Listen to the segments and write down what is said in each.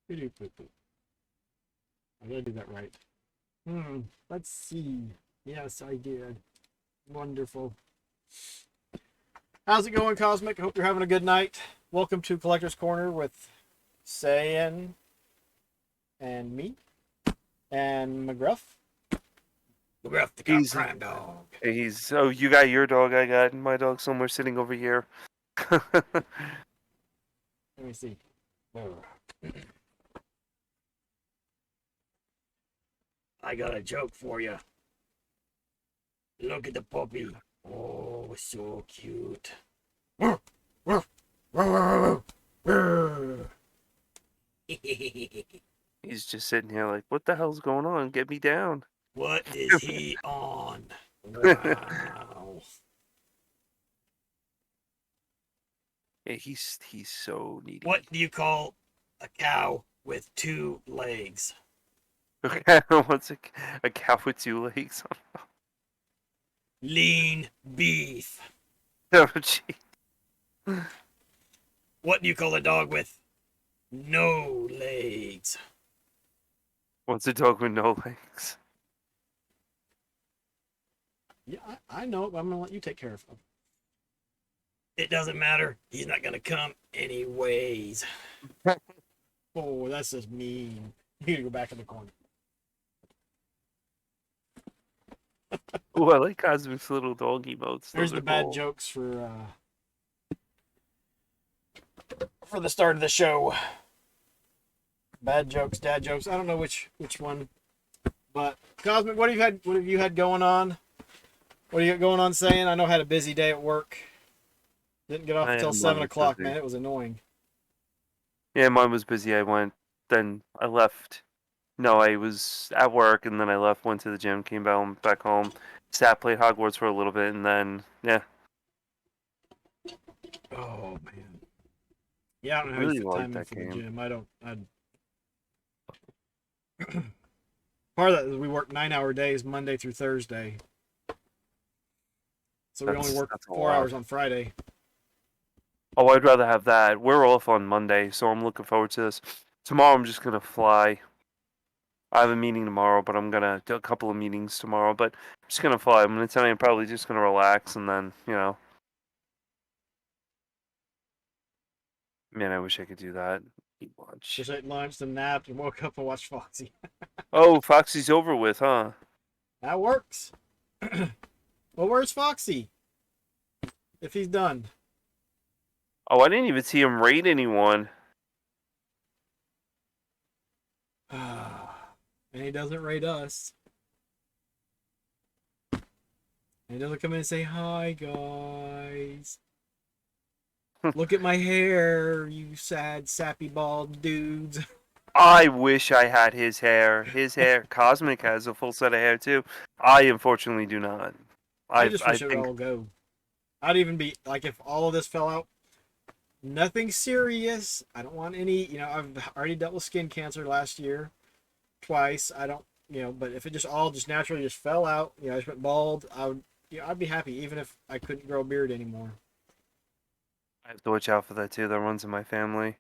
I gotta do that right. Let's see. Yes, I did. Wonderful. How's it going, Cosmic? Hope you're having a good night. Welcome to Collector's Corner with Sayian and me and McGruff. McGruff, the cop He's crime dog. he's oh, you got your dog, I got my dog somewhere sitting over here. Let me see. I got a joke for you. Look at the puppy. Oh, so cute. He's just sitting here like, what the hell's going on? Get me down. What is he on? Wow. Yeah, he's so needy. What do you call a cow with two legs? What's a cow with two legs? Lean beef. Oh, gee. What do you call a dog with no legs? What's a dog with no legs? Yeah, I know, but I'm going to let you take care of him. It doesn't matter. He's not going to come anyways. Oh, that's just mean. You need to go back in the corner. Oh, I like Cosmic's little dog emotes. There's the bad cool. jokes for the start of the show. Bad jokes, dad jokes. I don't know which one. But Cosmic, what have you had going on? What are you got going on saying? I know I had a busy day at work. Didn't get off until 7 o'clock, man. It was annoying. Yeah, mine was busy. Then I left. No, I was at work and then I left, went to the gym, came back home, sat, played Hogwarts for a little bit, and then yeah. Oh man. Yeah, I don't know I how you really fit like time in that for the game. gym. Part of that is we work 9-hour days Monday through Thursday. So we only work That's a 4 hours lot. on Friday. Oh, I'd rather have that. We're off on Monday, so I'm looking forward to this. Tomorrow, I'm just gonna fly. I have a meeting tomorrow, but I'm gonna do a couple of meetings tomorrow. But I'm just gonna fly. Tonight I'm probably just gonna relax, and then man, I wish I could do that. Eat lunch. Just ate lunch, then napped, and woke up and watched Foxy. Oh, Foxy's over with, huh? That works. Well, where's Foxy? If he's done. Oh, I didn't even see him raid anyone. And he doesn't rate us. And he doesn't come in and say, hi, guys. Look at my hair, you sad, sappy, bald dudes. I wish I had his hair. His hair, Cosmic has a full set of hair too. I unfortunately do not. I just I wish it would think all go. I'd even be, like, if all of this fell out, nothing serious. I don't want any, I've already dealt with skin cancer last year. Twice. I don't, but if it just all just naturally just fell out, I just went bald, I'd be happy even if I couldn't grow a beard anymore. I have to watch out for that too. That runs in my family.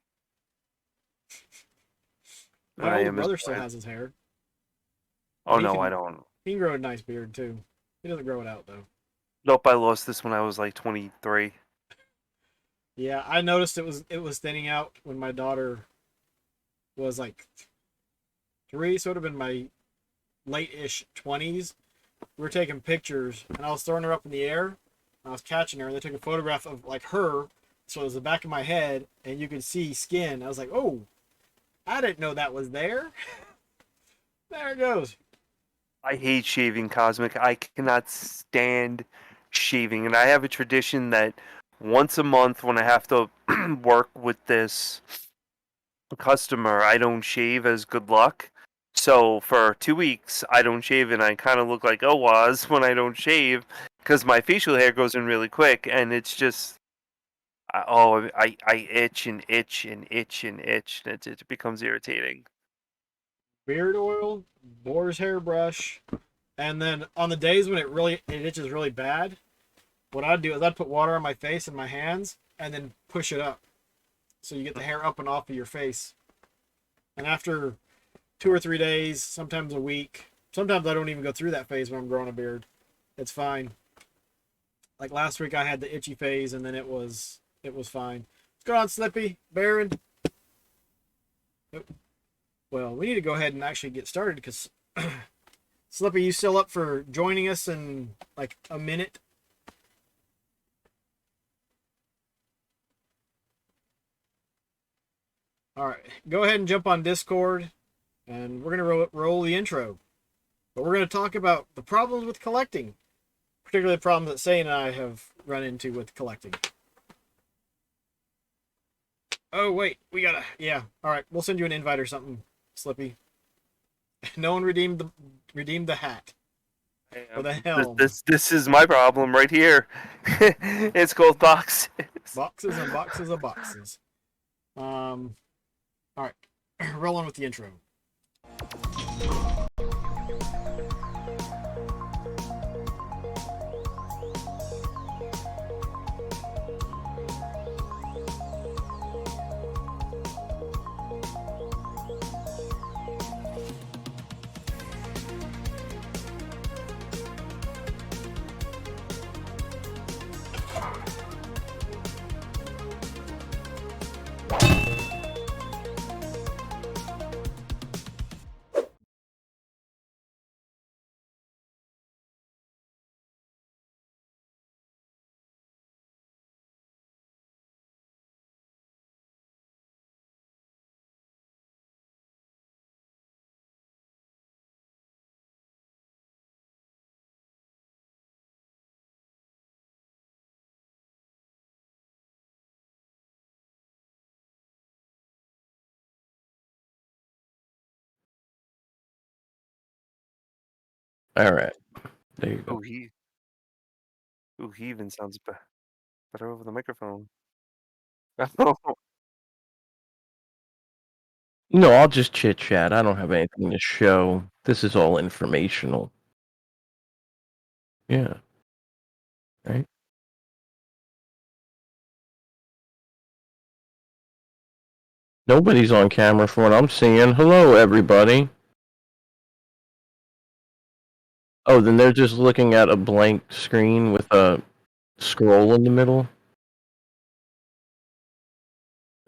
My I older am as brother still well. has his hair. Oh And no, I don't. he can grow a nice beard too. He doesn't grow it out though. Nope, I lost this when I was like 23. Yeah, I noticed it was thinning out when my daughter was like 3, so it would have been my late-ish 20s. We were taking pictures, and I was throwing her up in the air, and I was catching her, and they took a photograph of like her, so it was the back of my head, and you could see skin. I was like, oh, I didn't know that was there. There it goes. I hate shaving, Cosmic. I cannot stand shaving, and I have a tradition that once a month when I have to work with this customer, I don't shave as good luck. So for 2 weeks, I don't shave, and I kind of look like Owaz when I don't shave because my facial hair goes in really quick, and it's just I itch and itch and itch and itch, and it becomes irritating. Beard oil, boar's hairbrush, and then on the days when it itches really bad, what I'd do is I'd put water on my face and my hands, and then push it up, so you get the hair up and off of your face. And after 2 or 3 days, sometimes a week, sometimes I don't even go through that phase when I'm growing a beard. It's fine. Like last week, I had the itchy phase, and then it was fine. What's going on, Slippy? Baron? Well, we need to go ahead and actually get started because Slippy, you still up for joining us in like a minute? All right, go ahead and jump on Discord, and we're gonna roll the intro. But we're gonna talk about the problems with collecting, particularly the problems that Sayian and I have run into with collecting. Oh wait, we gotta. Yeah, all right, we'll send you an invite or something, Slippy. No one redeemed the hat or the helm. This is my problem right here. It's called boxes. Boxes and boxes of boxes. All right, roll on with the intro. All right, there you go. He even sounds better over the microphone. No, I'll just chit chat. I don't have anything to show. This is all informational. Yeah. Right. Nobody's on camera from what I'm seeing. Hello, everybody. Oh, then they're just looking at a blank screen with a scroll in the middle.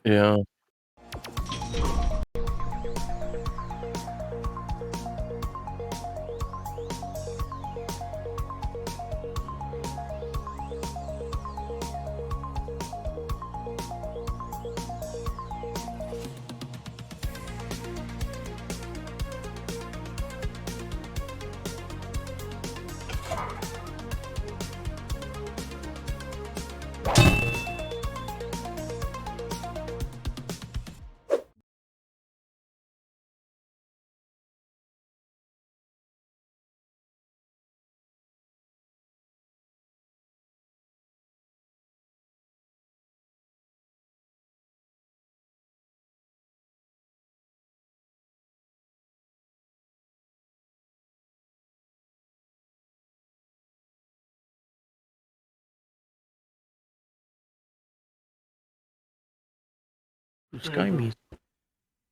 Yeah. Sky me.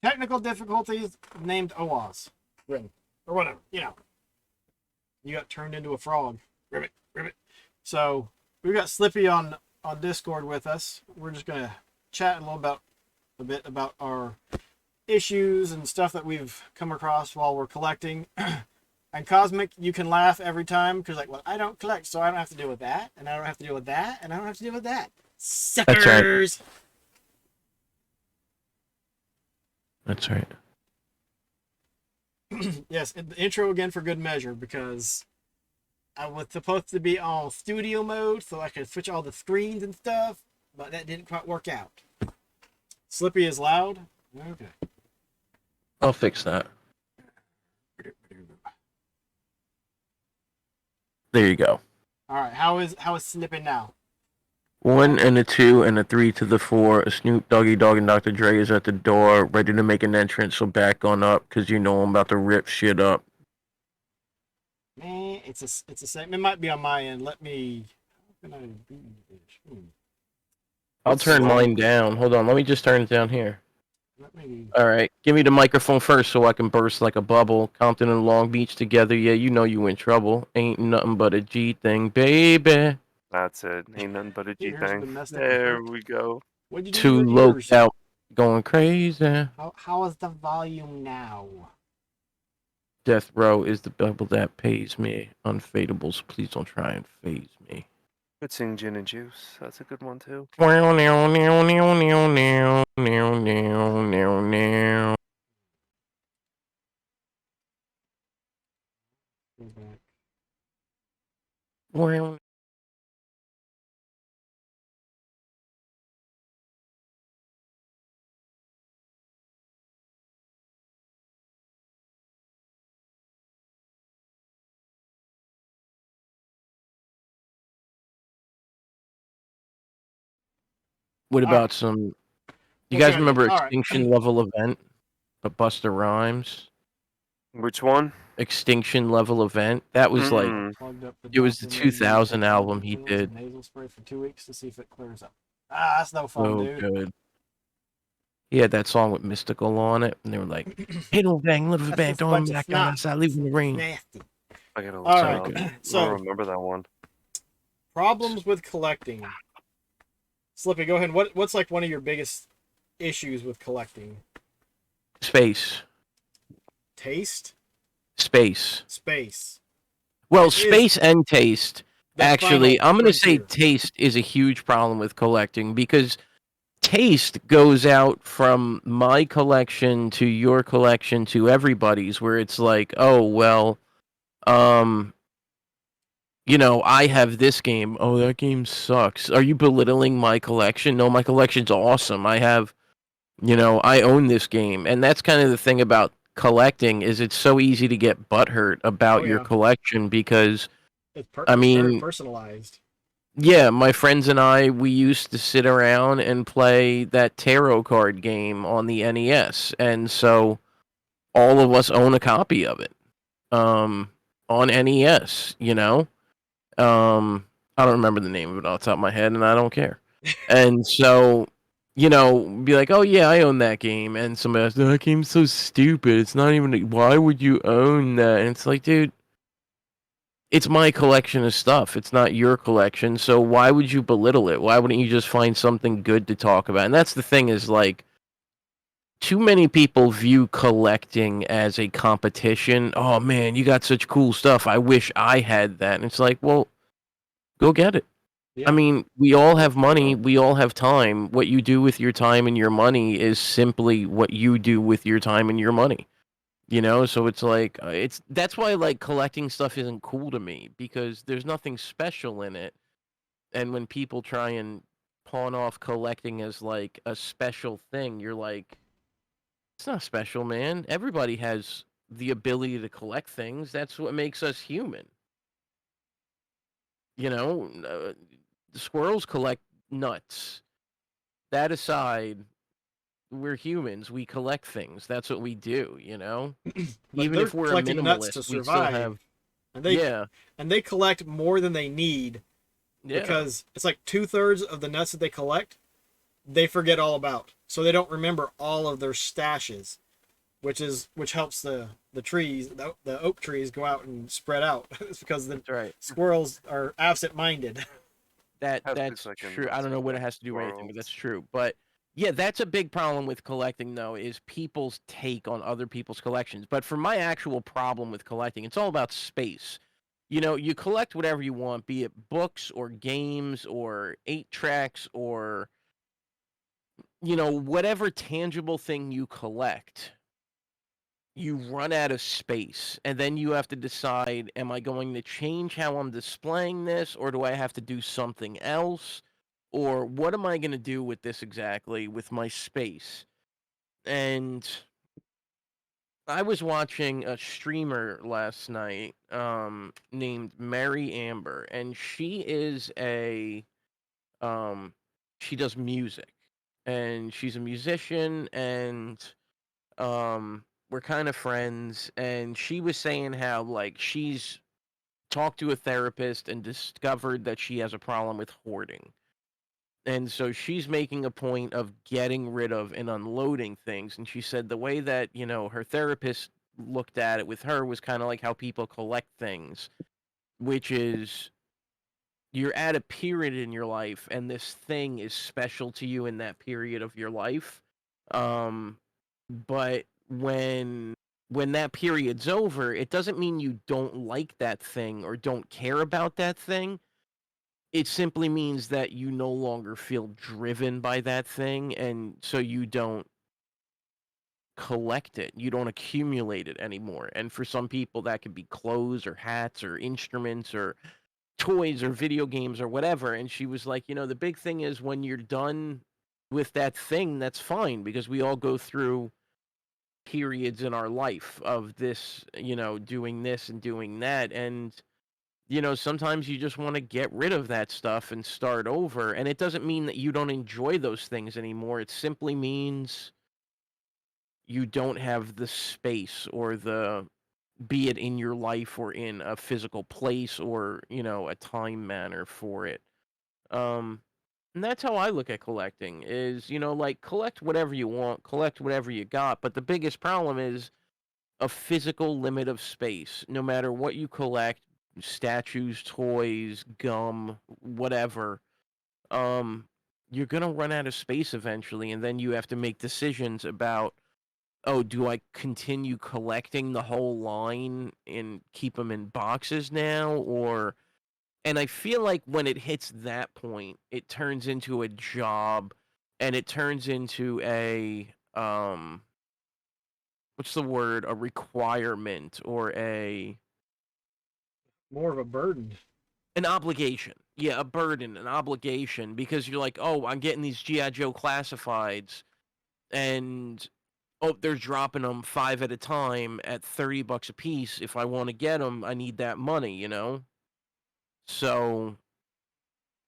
Technical difficulties named Owazrim. Or whatever, You got turned into a frog. Ribbit, ribbit. So we've got Slippy on Discord with us. We're just gonna chat a bit about our issues and stuff that we've come across while we're collecting. And Cosmic, you can laugh every time because well, I don't collect, so I don't have to deal with that, and I don't have to deal with that, and I don't have to deal with that. Suckers. That's right. Yes, the intro again for good measure because I was supposed to be on studio mode so I could switch all the screens and stuff, but that didn't quite work out. Slippy is loud. Okay. I'll fix that. There you go. All right. How is Slippy now? 1 and a 2 and a 3 to the 4. A Snoop Doggy Dogg and Dr. Dre is at the door, ready to make an entrance. So back on up, cause you know I'm about to rip shit up. Man, it's a same. It might be on my end. Let me. How can I do this? I'll turn mine down. Hold on, let me just turn it down here. Maybe. All right, give me the microphone first so I can burst like a bubble. Compton and Long Beach together, yeah, you know you in trouble. Ain't nothing but a G thing, baby. That's it. Ain't nothing but a Your G ears have thing. been messed up with There hurt. we go. What'd you do to Too your low ears? out, going crazy. How is the volume now? Death Row is the bubble that pays me. Unfadable, so please don't try and phase me. Could sing Gin and Juice. That's a good one too. Go back. Well, what All right. about some? You What can guys I do? remember All right. Extinction Level Event? The Busta Rhymes Which one? Extinction Level Event. That was like Plugged up the it was the doctor. Maybe you 2000 take album he pills did. and nasal spray for 2 weeks to see if it clears up. Ah, that's no fun, So dude. good. He had that song with Mystical on it, and they were like, "Hey, no bang, little That's bang, just a throwing bunch of back out snot. outside, leaving the rain." Nasty. I gotta look All that right. up. good. I So, don't remember that one. problems with collecting. Slippy, go ahead. What's like one of your biggest issues with collecting? Space, Taste, space. space. Well, It is space and taste. the Actually, final I'm gonna say frontier. taste is a huge problem with collecting because taste goes out from my collection to your collection to everybody's, where it's like, oh well, um, I have this game. Oh, that game sucks. Are you belittling my collection? No, my collection's awesome. I own this game. And that's kind of the thing about collecting is it's so easy to get butthurt Oh about your yeah, collection because I it's very mean, personalized. yeah, my friends and we used to sit around and play that tarot card game on the NES. And so all of us own a copy of it. On NES. I don't remember the name of it off the top of my head, and I don't care. And so, be like, oh yeah, I own that game, and somebody else, that game's so stupid. It's not even. Why would you own that? And it's like, dude, it's my collection of stuff. It's not your collection, so why would you belittle it? Why wouldn't you just find something good to talk about? And that's the thing is like. Too many people view collecting as a competition. Oh man, you got such cool stuff. I wish I had that. And it's like, well, go get it. I Yeah. mean, we all have money, we all have time. What you do with your time and your money is simply what you do with your time and your money. So it's like it's that's why like collecting stuff isn't cool to me because there's nothing special in it. And when people try and pawn off collecting as like a special thing, you're like, it's not special, man. Everybody has the ability to collect things. That's what makes us human. You know, the squirrels collect nuts. That aside, we're humans. We collect things. That's what we do. But Even they're if we're a collecting nuts to minimalist, we still have. survive, and Yeah, they collect more than they need yeah. because it's like 2/3 of the nuts that they collect they forget all about, so they don't remember all of their stashes, which helps the trees, the oak trees go out and spread out. It's because the That's right. squirrels are absent-minded. Have That's 2 seconds. true. I don't know what it has to do with anything, but that's true. But yeah, that's a big problem with collecting, though, is people's take on other people's collections. But for my actual problem with collecting, it's all about space. You collect whatever you want, be it books or games or 8 tracks or whatever tangible thing you collect. You run out of space, and then you have to decide, am I going to change how I'm displaying this, or do I have to do something else? Or what am I going to do with this exactly with my space? And I was watching a streamer last night named Mary Amber, and um, she does music, and she's a musician, and we're kind of friends, and she was saying how like she's talked to a therapist and discovered that she has a problem with hoarding. And so she's making a point of getting rid of and unloading things. And she said the way that, her therapist looked at it with her was kind of like how people collect things, which is you're at a period in your life and this thing is special to you in that period of your life. But when that period's over, it doesn't mean you don't like that thing or don't care about that thing. It simply means that you no longer feel driven by that thing, and so you don't collect it. You don't accumulate it anymore. And for some people, that could be clothes or hats or instruments or toys or video games or whatever. And she was like, the big thing is when you're done with that thing, that's fine, because we all go through periods in our life of this, doing this and doing that. And sometimes you just want to get rid of that stuff and start over. And it doesn't mean that you don't enjoy those things anymore. It simply means you don't have the space or be it in your life or in a physical place or, a time manner for it. And that's how I look at collecting is, like collect whatever you want, collect whatever you got. But the biggest problem is a physical limit of space. No matter what you collect, statues, toys, gum, whatever, you're gonna run out of space eventually, and then you have to make decisions about, oh, do I continue collecting the whole line and keep them in boxes now, or... And I feel like when it hits that point, it turns into a job, and it turns into a what's the word? A requirement or More of a burden. an obligation. Yeah, a burden, an obligation, because you're like, oh, I'm getting these G.I. Joe classifieds, and oh, they're dropping them 5 at a time at $30 a piece. If I want to get them, I need that money, So,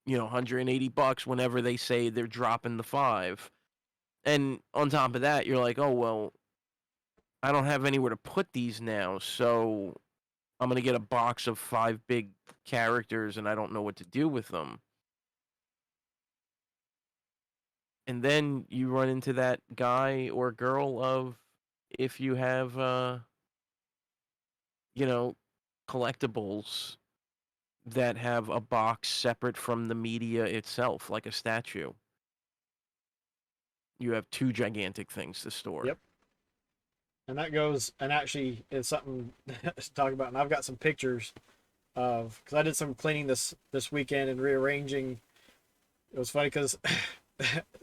$180 whenever they say they're dropping the 5. And on top of that, you're like, oh, well, I don't have anywhere to put these now, so I'm going to get a box of 5 big characters and I don't know what to do with them. And then you run into that guy or girl of, if you have, collectibles that have a box separate from the media itself, like a statue. You have 2 gigantic things to store. Yep. And that goes, and actually is something to talk about. And I've got some pictures of, because I did some cleaning this weekend and rearranging. It was funny because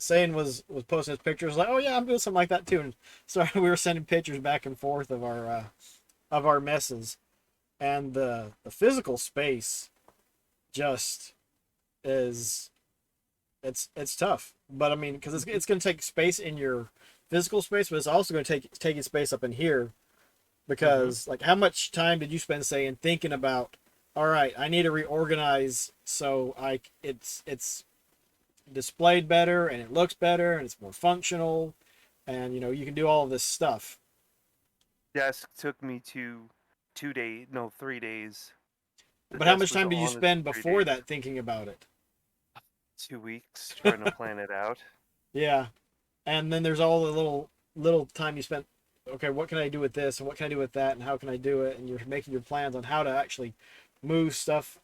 Sayian was posting his pictures like, oh yeah, I'm doing something like that too. And so we were sending pictures back and forth of our messes, and the physical space just is, it's tough. But I mean, because it's going to take space in your physical space, but it's also going to take space up in here, because like, how much time did you spend saying thinking about, all right, I need to reorganize so it's displayed better and it looks better and it's more functional, and you can do all of this stuff. Desk took me 3 days. The But how desk much was time did you on it spend 3 before days. that thinking about it? 2 weeks trying to plan it out. Yeah. And then there's all the little time you spent, okay, what can I do with this and what can I do with that and how can I do it, and you're making your plans on how to actually move stuff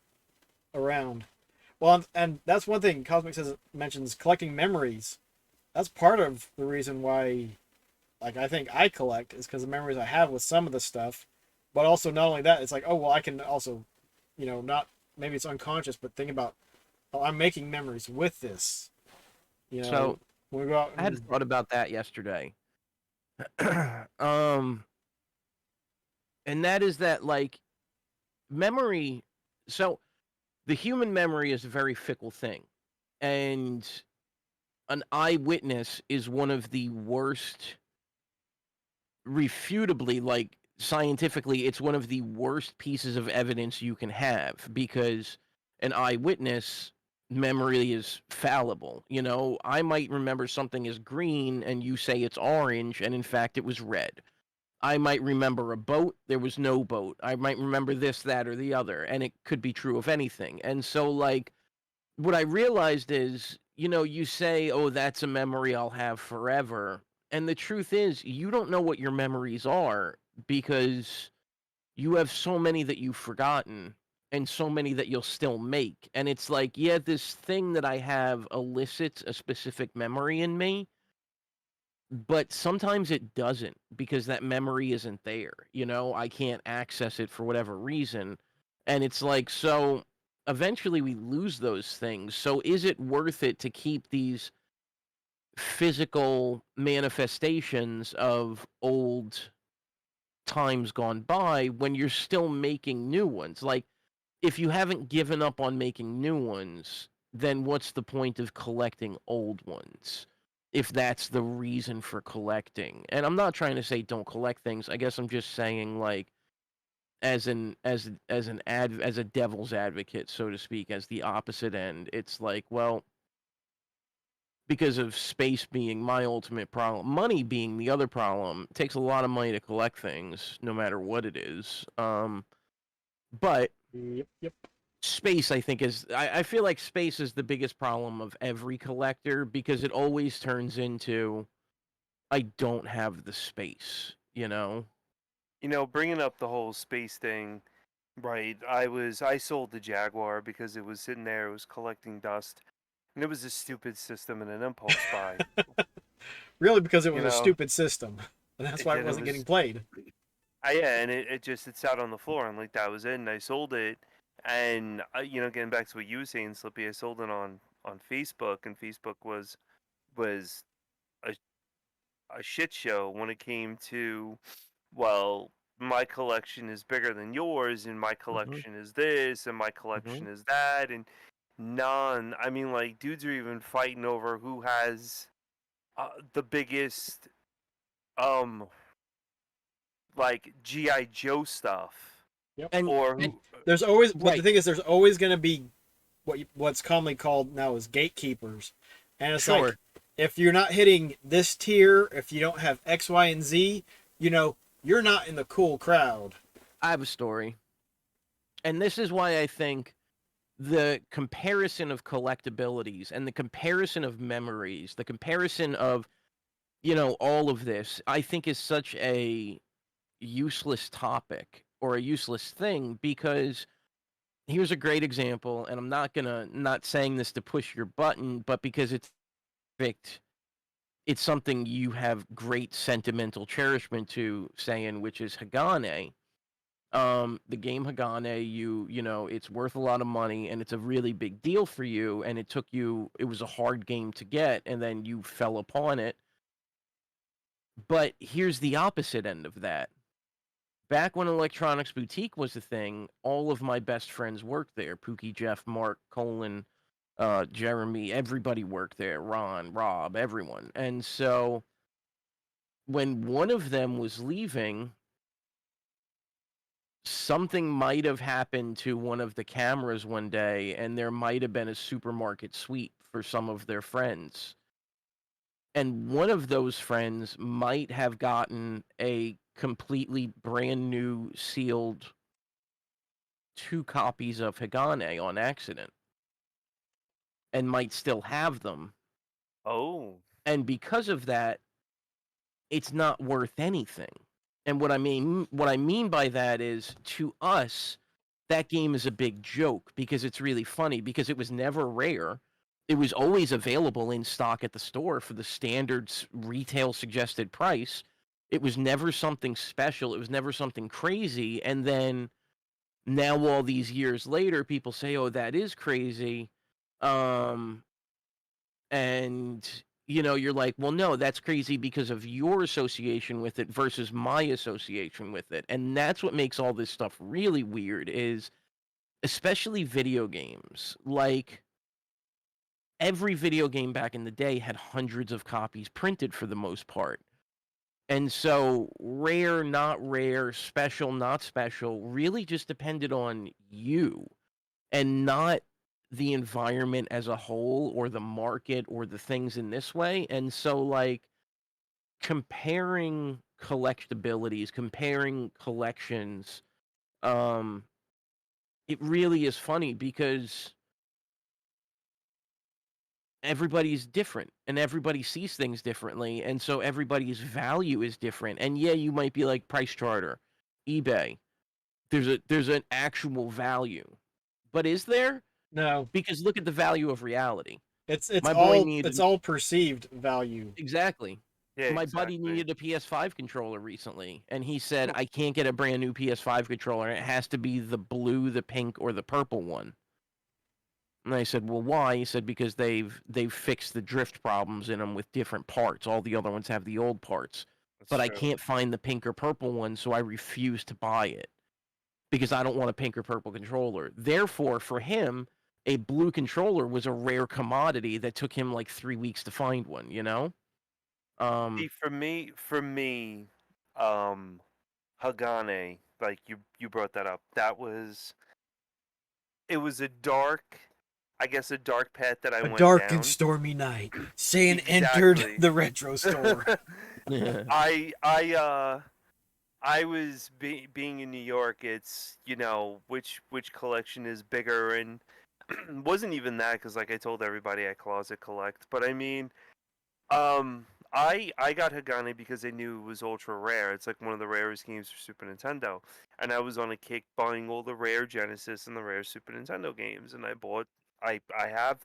around. Well, and that's one thing Cosmic mentions, collecting memories. That's part of the reason why, like, I think I collect, is because the memories I have with some of the stuff. But also, not only that, it's like, oh well, I can also, not, maybe it's unconscious, but think about, oh, I'm making memories with this. So when we go out I had thought about that yesterday. And that is that, like, memory. So the human memory is a very fickle thing, and an eyewitness is one of the worst, refutably, like scientifically, it's one of the worst pieces of evidence you can have, because an eyewitness memory is fallible. I might remember something as green and you say it's orange, and in fact it was red. I might remember a boat, there was no boat. I might remember this, that, or the other, and it could be true of anything. And so, like, what I realized is, you say, oh, that's a memory I'll have forever. And the truth is, you don't know what your memories are because you have so many that you've forgotten and so many that you'll still make. And it's like, yeah, this thing that I have elicits a specific memory in me, but sometimes it doesn't because that memory isn't there. I can't access it for whatever reason. And it's like, so eventually we lose those things. So is it worth it to keep these physical manifestations of old times gone by when you're still making new ones? Like, if you haven't given up on making new ones, then what's the point of collecting old ones? If that's the reason for collecting. And I'm not trying to say don't collect things. I guess I'm just saying, like, as a devil's advocate, so to speak, as the opposite end. It's like, well, because of space being my ultimate problem, money being the other problem. It takes a lot of money to collect things, no matter what it is. But Yep. space, I think, I feel like space is the biggest problem of every collector because it always turns into, I don't have the space, Bringing up the whole space thing, right? I sold the Jaguar because it was sitting there, it was collecting dust, and it was a stupid system and an impulse buy. Really, because it You was a know, stupid system, and that's why it and it wasn't getting was, played. yeah, and it sat on the floor, and like that was it, and I sold it, and getting back to what you were saying, Slippy, I sold it on Facebook, and Facebook was a a shit show when it came to, well, my collection is bigger than yours, and my Mm-hmm. collection is this, and my Mm-hmm. collection is that, and none. I mean, like, dudes are even fighting over who has the biggest, um, like GI Joe stuff, Yep. And, or and who. But the right, thing is, there's always going to be what's commonly called now as gatekeepers, and it's like, sure, if you're not hitting this tier, if you don't have X, Y, and Z, you're not in the cool crowd. I have a story. And this is why I think the comparison of collectabilities and the comparison of memories, the comparison of, all of this, I think is such a useless topic or a useless thing because here's a great example, and I'm not saying this to push your button, but because perfect, it's something you have great sentimental cherishment to, saying, which is Hagane. The game Hagane, it's worth a lot of money and it's a really big deal for you, and it was a hard game to get, and then you fell upon it. But here's the opposite end of that. Back when Electronics Boutique was a thing, all of my best friends worked there. Pookie, Jeff, Mark, Colin, Jeremy, everybody worked there. Ron, Rob, everyone. And so when one of them was leaving, something might have happened to one of the cameras one day, and there might have been a supermarket sweep for some of their friends. And one of those friends might have gotten a completely brand new sealed 2 copies of Hagane on accident and might still have them. Oh, And because of that, it's not worth anything. And what I mean by that is, to us, that game is a big joke because it's really funny because it was never rare. It was always available in stock at the store for the standard retail suggested price. It was never something special. It was never something crazy. And then now, all these years later, people say, "Oh, that is crazy," um, and you're like, "Well, no, that's crazy because of your association with it versus my association with it," and that's what makes all this stuff really weird. Is especially video games. Like, every video game back in the day had hundreds of copies printed for the most part. And so rare, not rare, special, not special, really just depended on you and not the environment as a whole or the market or the things in this way. And so, like, comparing collectabilities, comparing collections, um, it really is funny because everybody's different and everybody sees things differently, and so everybody's value is different. And yeah, you might be like Price Charter, eBay. There's an actual value, but is there? No, Because look at the value of reality. it's My boy all needed it's all perceived value. exactly. Yeah, My buddy exactly. needed a PS5 controller recently, and he said, Hmm. "I can't get a brand new PS5 controller. It has to be the blue, the pink, or the purple one." And I said, "Well, why?" He said, "Because they've fixed the drift problems in them with different parts. All the other ones have the old parts, That's but I true. can't find the pink or purple one, so I refuse to buy it because I don't want a pink or purple controller." Therefore, for him, a blue controller was a rare commodity that took him like 3 weeks to find one. See, for me, Hagane, like you brought that up. It was a dark, I guess, a dark path that I A went dark and down. stormy night. Sayan entered Exactly. the retro store. I I uh I was being in New York. It's which collection is bigger, and wasn't even that because like I told everybody I closet collect. But I mean, I got Hagane because I knew it was ultra rare. It's like one of the rarest games for Super Nintendo, and I was on a kick buying all the rare Genesis and the rare Super Nintendo games, and I have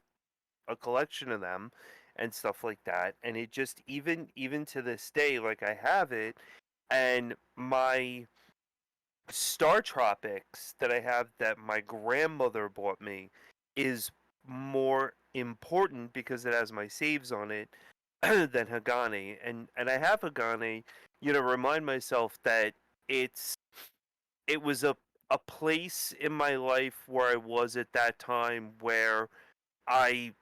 a collection of them and stuff like that, and it just even to this day, like I have it, and my Star Tropics that I have that my grandmother bought me is more important because it has my saves on it than Hagane. And I have Hagane, remind myself that it's it was a place in my life where I was at that time where I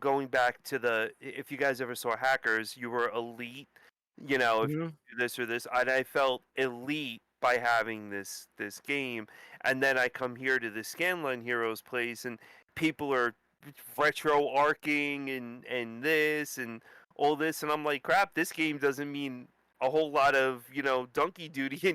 going back to if you guys ever saw Hackers, you were elite, if Mhm. you do this or this, and I felt elite by having this game. And then I come here to the Scanline Heroes place, and people are retro arcing and this and all this, and I'm like, crap, this game doesn't mean a whole lot of donkey duty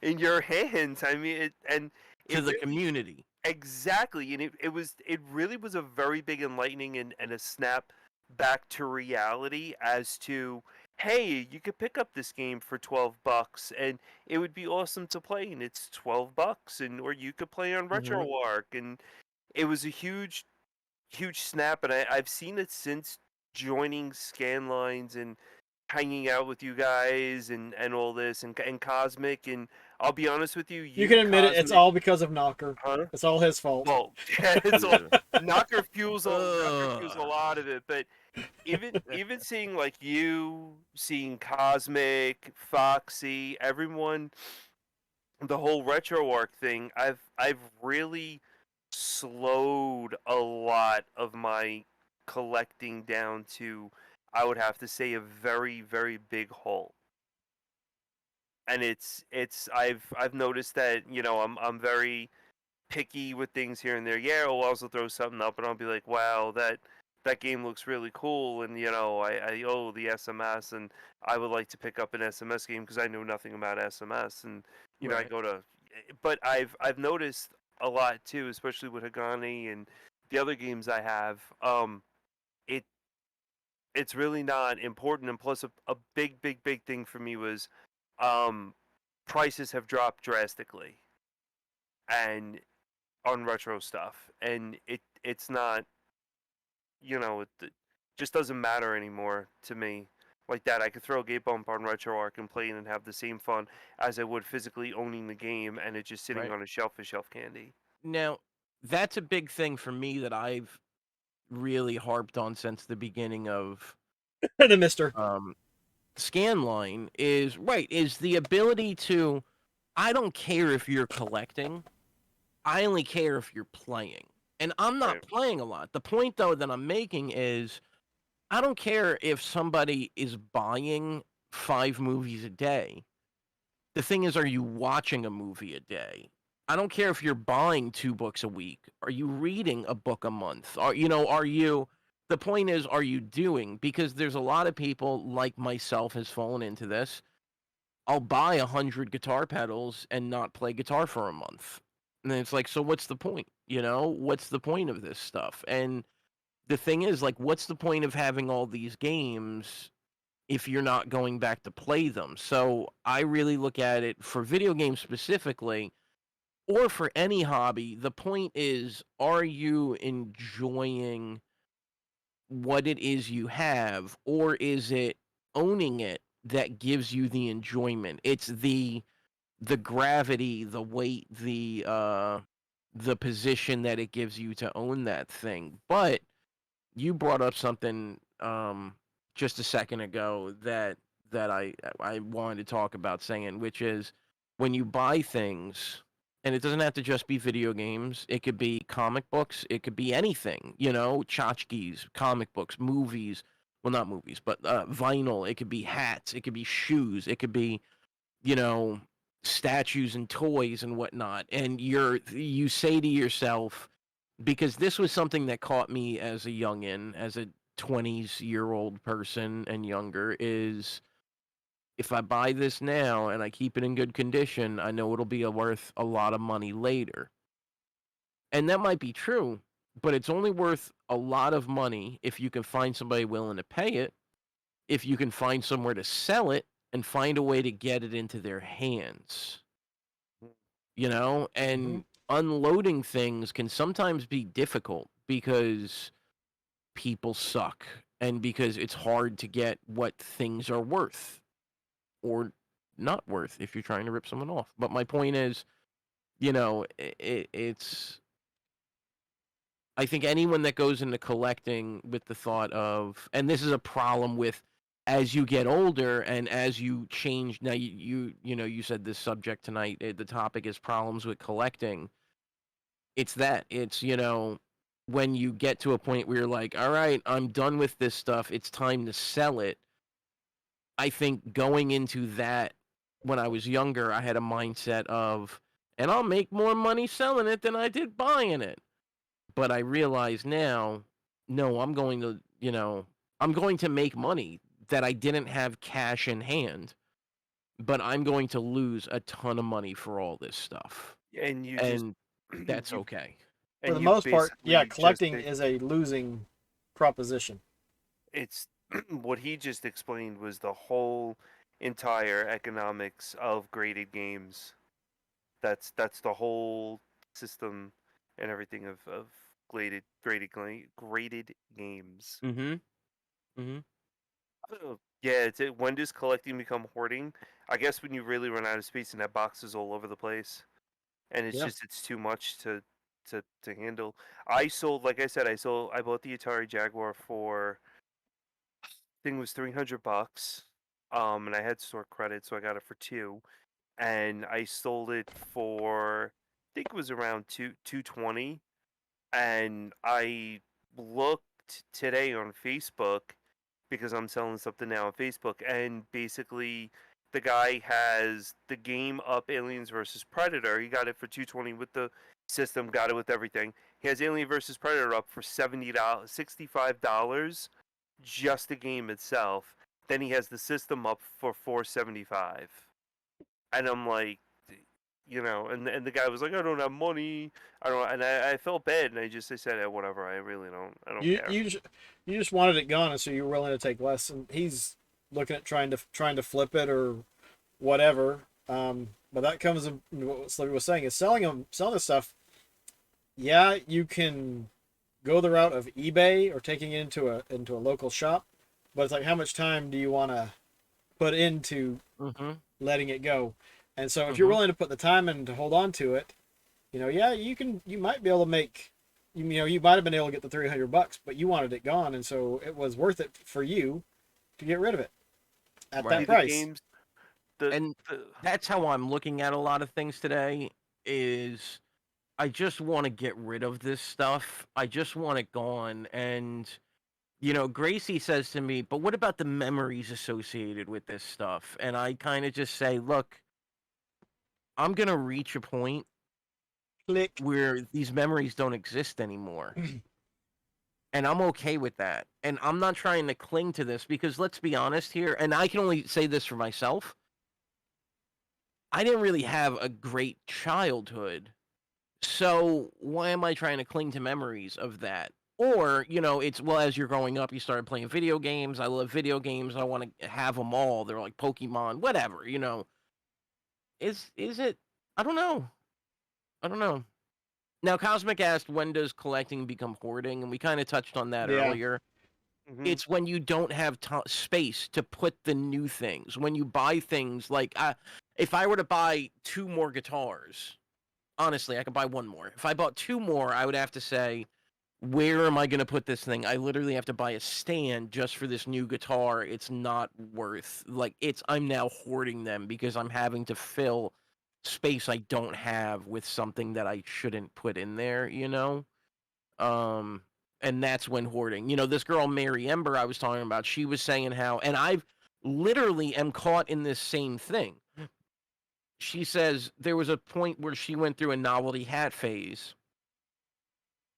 in your hands. I mean, To it the really community. exactly, and it really was a very big enlightening and a snap back to reality as to, hey, you could pick up this game for $12 and it would be awesome to play, and it's $12, and or you could play on Mhm. RetroArch, and it was a huge snap, and I've seen it since joining Scanlines and hanging out with you guys and all this and Cosmic, and I'll be honest with you, You can admit it. It's Cosmic, all because of Knocker. huh? It's all his fault. Well, yeah, it's all Yeah. Knocker fuels a Ugh. lot of it, but even seeing like you, seeing Cosmic, Foxy, everyone, the whole RetroArch thing, I've really slowed a lot of my collecting down to, I would have to say, a very very big hole. And I've noticed that I'm very picky with things here and there. Yeah, I'll also throw something up, and I'll be like, "Wow, that game looks really cool," and I owe the SMS, and I would like to pick up an SMS game because I know nothing about SMS, and I Right. go to, but I've noticed a lot too, especially with Hagani and the other games I have. It it's really not important, and plus a big thing for me was, um, prices have dropped drastically, and on retro stuff, and it's not, it just doesn't matter anymore to me like that. I could throw a gate bump on RetroArch and play it and have the same fun as I would physically owning the game and it just sitting Right. on a shelf as shelf candy. Now, that's a big thing for me that I've really harped on since the beginning of The Mister. um, Scanline is the ability to. I don't care if you're collecting. I only care if you're playing. And I'm not Right. playing a lot. The point though that I'm making is I don't care if somebody is buying 5 movies a day. The thing is, are you watching a movie a day? I don't care if you're buying 2 books a week. Are you reading a book a month? Are you the point is, are you doing? Because there's a lot of people like myself has fallen into this. I'll buy 100 guitar pedals and not play guitar for a month. And then it's like, so what's the point? What's the point of this stuff? And the thing is, like, what's the point of having all these games if you're not going back to play them? So I really look at it for video games specifically, or for any hobby. The point is, are you enjoying what it is you have, or is it owning it that gives you the enjoyment? It's the gravity, the weight, the position that it gives you to own that thing. But you brought up something just a second ago that I wanted to talk about, saying, which is when you buy things, and it doesn't have to just be video games. It could be comic books. It could be anything. Tchotchkes, comic books, movies. Well, not movies, but vinyl. It could be hats. It could be shoes. It could be you know statues and toys and whatnot. And you say to yourself, because this was something that caught me as a youngin, as a 20-year-old person and younger, is if I buy this now and I keep it in good condition, I know it'll be worth a lot of money later. And that might be true, but it's only worth a lot of money if you can find somebody willing to pay it, if you can find somewhere to sell it, and find a way to get it into their hands. And unloading things can sometimes be difficult because people suck and because it's hard to get what things are worth or not worth if you're trying to rip someone off. But my point is, it's I think anyone that goes into collecting with the thought of, and this is a problem with as you get older and as you change. Now you said this subject tonight, the topic is problems with collecting. It's when you get to a point where you're like, all right, I'm done with this stuff, it's time to sell it. I think going into that, when I was younger, I had a mindset of, and I'll make more money selling it than I did buying it. But I realize now, no, I'm going to make money that I didn't have cash in hand, but I'm going to lose a ton of money for all this stuff. And you just And that's you okay. For and the you most part, yeah, basically just collecting is a losing proposition. it's what he just explained was the whole entire economics of graded games. That's the whole system and everything of graded games. Mm-hmm. Mm-hmm. Yeah, when does collecting become hoarding? I guess when you really run out of space and have boxes all over the place, and Yeah. it's too much to handle. I bought the Atari Jaguar for, I think it was $300. And I had store credit, so I got it for two, and I sold it for, I think it was around 220. And I looked today on Facebook because I'm selling something now on Facebook, and basically the guy has the game up, Aliens versus Predator. He got it for 220 with the system, got it with everything. He has Alien versus Predator up for $65, just the game itself. Then he has the system up for $475, and I'm like, and the guy was like, I don't have money, I don't, and I felt bad, and I said, whatever, I don't You care. you just, you just wanted it gone, and so you're willing to take less. And he's looking at trying to flip it or whatever. But that comes in what Slippy was saying is selling this stuff. Yeah, you can go the route of eBay or taking it into a local shop, but it's like how much time do you want to put into Mm-hmm. letting it go? And so if you're Mm-hmm. willing to put the time in to hold on to it, yeah, you might be able to make, you might have been able to get the $300, but you wanted it gone, and so it was worth it for you to get rid of it at that Right. The price. games, the, And the that's how I'm looking at a lot of things today, is I just want to get rid of this stuff. I just want it gone. And Gracie says to me, but what about the memories associated with this stuff? And I kind of just say, look, I'm going to reach a point Click. where these memories don't exist anymore. And I'm okay with that. And I'm not trying to cling to this because let's be honest here, and I can only say this for myself. I didn't really have a great childhood. So why am I trying to cling to memories of that? Or, it's, well, as you're growing up, you started playing video games. I love video games. I want to have them all. They're like Pokemon, whatever. Is it? I don't know. I don't know. Now, Cosmic asked, when does collecting become hoarding? And we kind of touched on that Yeah. earlier. Mhm. It's when you don't have space to put the new things. When you buy things like, if I were to buy 2 more guitars, honestly, I could buy 1 more. If I bought 2 more, I would have to say, where am I going to put this thing? I literally have to buy a stand just for this new guitar. It's not worth, I'm now hoarding them because I'm having to fill space I don't have with something that I shouldn't put in there. Um, and that's when hoarding. This girl Mary Ember I was talking about, she was saying how, and I've literally am caught in this same thing. She says there was a point where she went through a novelty hat phase.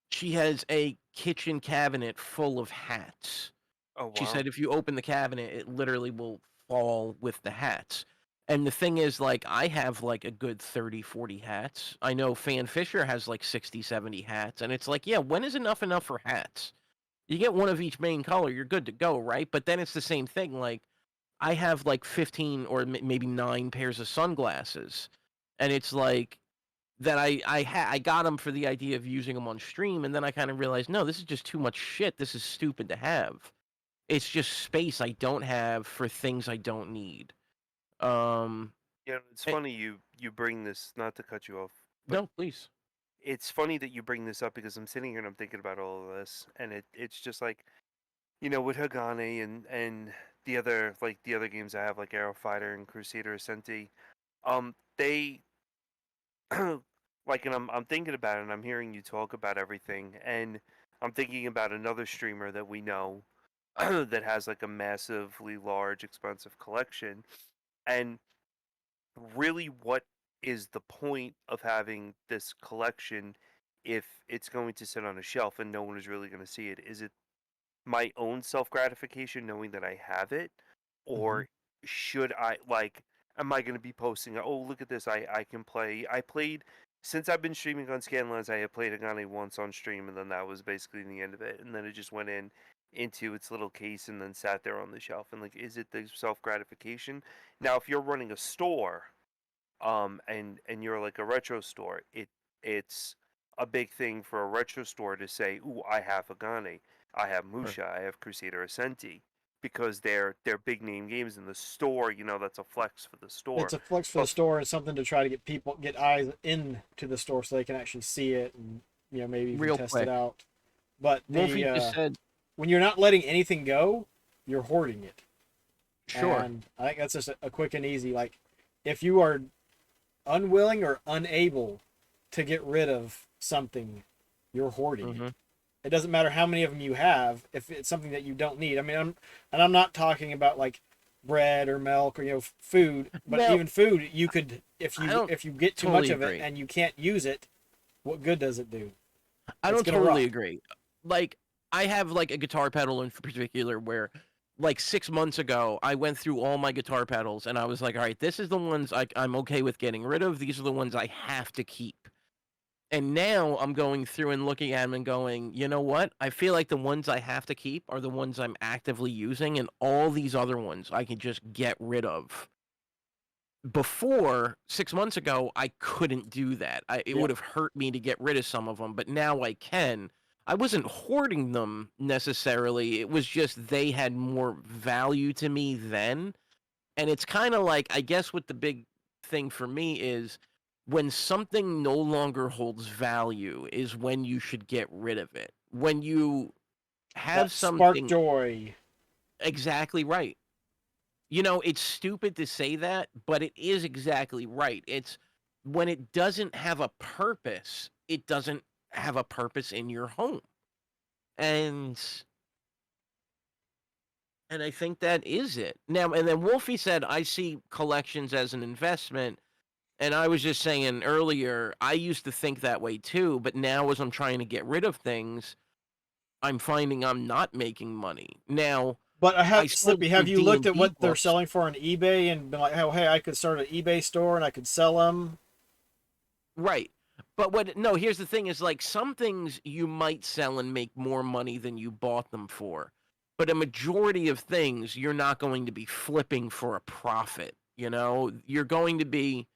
She has a kitchen cabinet full of hats. Oh She wow. said if you open the cabinet, it literally will fall with the hats. And the thing is, I have a good 30, 40 hats. I know Fan Fisher has 60, 70 hats. And it's yeah, when is enough for hats? You get one of each main color, you're good to go, right? But then it's the same thing. I have 15 or maybe 9 pairs of sunglasses. And it's that I got them for the idea of using them on stream. And then I kind of realized, no, this is just too much shit. This is stupid to have. It's just space I don't have for things I don't need. It's eh, funny you bring this, not to cut you off, but no, please. it's funny that you bring this up because I'm sitting here and I'm thinking about all of this, and it's just with Hagane and the other games I have, like Arrow Fighter and Crusader Ascenti, they and I'm thinking about it and I'm hearing you talk about everything, and I'm thinking about another streamer that we know that has a massively large, expensive collection, and really, what is the point of having this collection if it's going to sit on a shelf and no one is really going to see it? Is it my own self gratification knowing that I have it, Mm-hmm. or should I am I going to be posting? Oh, look at this! I can play. I played since I've been streaming on Scanlines. I had played Agane once on stream, and then that was basically the end of it. And then it just went into its little case and then sat there on the shelf. And is it the self gratification? Now, if you're running a store, and you're like a retro store, it's a big thing for a retro store to say, "Ooh, I have Agane, I have Sure. Musha, I have Crusader Ascenti," because they're big name games in the store. That's a flex for the store. It's a flex for the But store and something to try to get eyes into the store so they can actually see it and maybe even Real test it quick. out. But Wolfie just said, when you're not letting anything go, you're hoarding it. sure. And I think that's just a quick and easy. If you are unwilling or unable to get rid of something, you're hoarding Mm-hmm. it. It doesn't matter how many of them you have if it's something that you don't need. I mean, I'm not talking about bread or milk or food, but Now, even food you could I don't if you get too much totally of it agree. and you can't use it, what good does it do? I It's don't gonna totally rot. agree. I have a guitar pedal in particular where 6 months ago I went through all my guitar pedals and I was like, all right, this is the ones I'm okay with getting rid of. These are the ones I have to keep. And now I'm going through and looking at them and going, you know what? I feel like the ones I have to keep are the ones I'm actively using, and all these other ones I can just get rid of. Before 6 months ago, I couldn't do that. It Yep. would have hurt me to get rid of some of them, but now I can. I wasn't hoarding them necessarily. It was just they had more value to me then. And it's kind of I guess what the big thing for me is when something no longer holds value is when you should get rid of it. When you have That spark something joy. exactly right. It's stupid to say that, but it is exactly right. It's when it doesn't have a purpose, it doesn't have a purpose in your home. And I think that is it. Now, and then Wolfie said, I see collections as an investment. And I was just saying earlier, I used to think that way too, but now as I'm trying to get rid of things, I'm finding I'm not making money. Now, But I I have still Slippy. do Have you looked at D&D what they're books. selling for on eBay and been like, oh hey, I could start an eBay store and I could sell them? Right. But no, here's the thing: is like some things you might sell and make more money than you bought them for, but a majority of things you're not going to be flipping for a profit. You know, you're going to be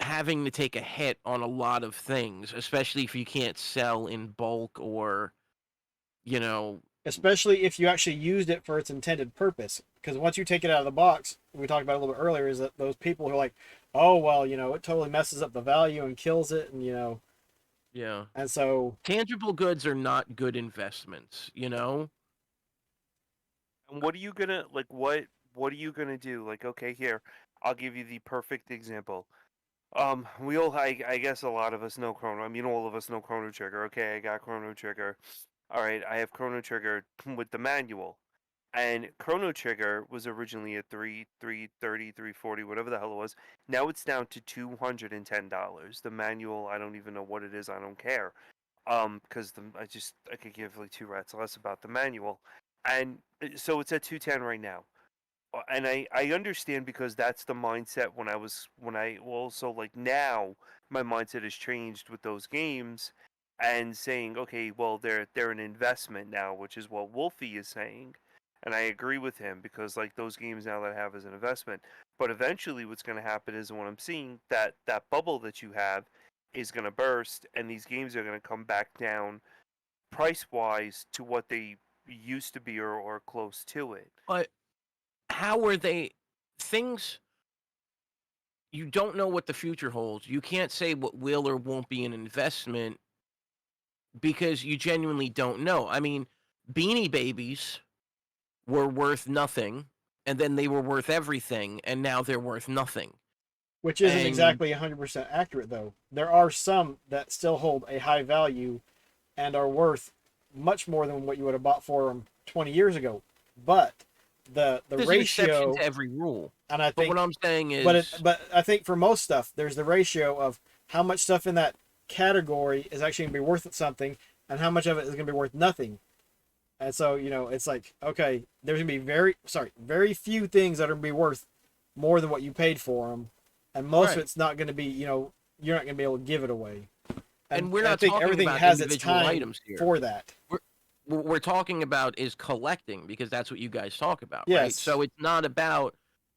having to take a hit on a lot of things, especially if you can't sell in bulk or, you know, Especially if you actually used it for its intended purpose. Because once you take it out of the box, we talked about a little bit earlier, is that those people who are like, oh, well, it totally messes up the value and kills it. And, yeah. and so, Tangible goods are not good investments, And what are you gonna like? What are you gonna do? Like, okay, here, I'll give you the perfect example. We all, I guess, a lot of us know Chrono. I mean, all of us know Chrono Trigger. Okay, I got Chrono Trigger. All right, I have Chrono Trigger with the manual. And Chrono Trigger was originally at 330, 340, whatever the hell it was. Now it's down to $210. The manual, I don't even know what it is. I don't care. Because I could give like two rats less about the manual, and so it's at 210 right now. And I understand because that's the mindset when I also like now my mindset has changed with those games and saying, okay, well they're an investment now, which is what Wolfie is saying. And I agree with him because like those games now that I have as an investment. But eventually what's gonna happen is what I'm seeing, that bubble that you have is gonna burst and these games are gonna come back down price wise to what they used to be or close to it. but how are they things you don't know what the future holds. You can't say what will or won't be an investment because you genuinely don't know. I mean, Beanie Babies were worth nothing, and then they were worth everything, and now they're worth nothing. which isn't And exactly 100% accurate, though. There are some that still hold a high value and are worth much more than what you would have bought for them 20 years ago. But the there's an exception ratio, to every rule. and I But what think, I'm saying but is, I think for most stuff, there's the ratio of how much stuff in that category is actually going to be worth something, and how much of it is going to be worth nothing. And so, it's like, okay, there's going to be very few things that are going to be worth more than what you paid for them. And most of right. it's not going to be, you're not going to be able to give it away. And we're I not think talking everything about has its individual time items here. for that. What we're talking about is collecting because that's what you guys talk about, right? Yes. So it's not about,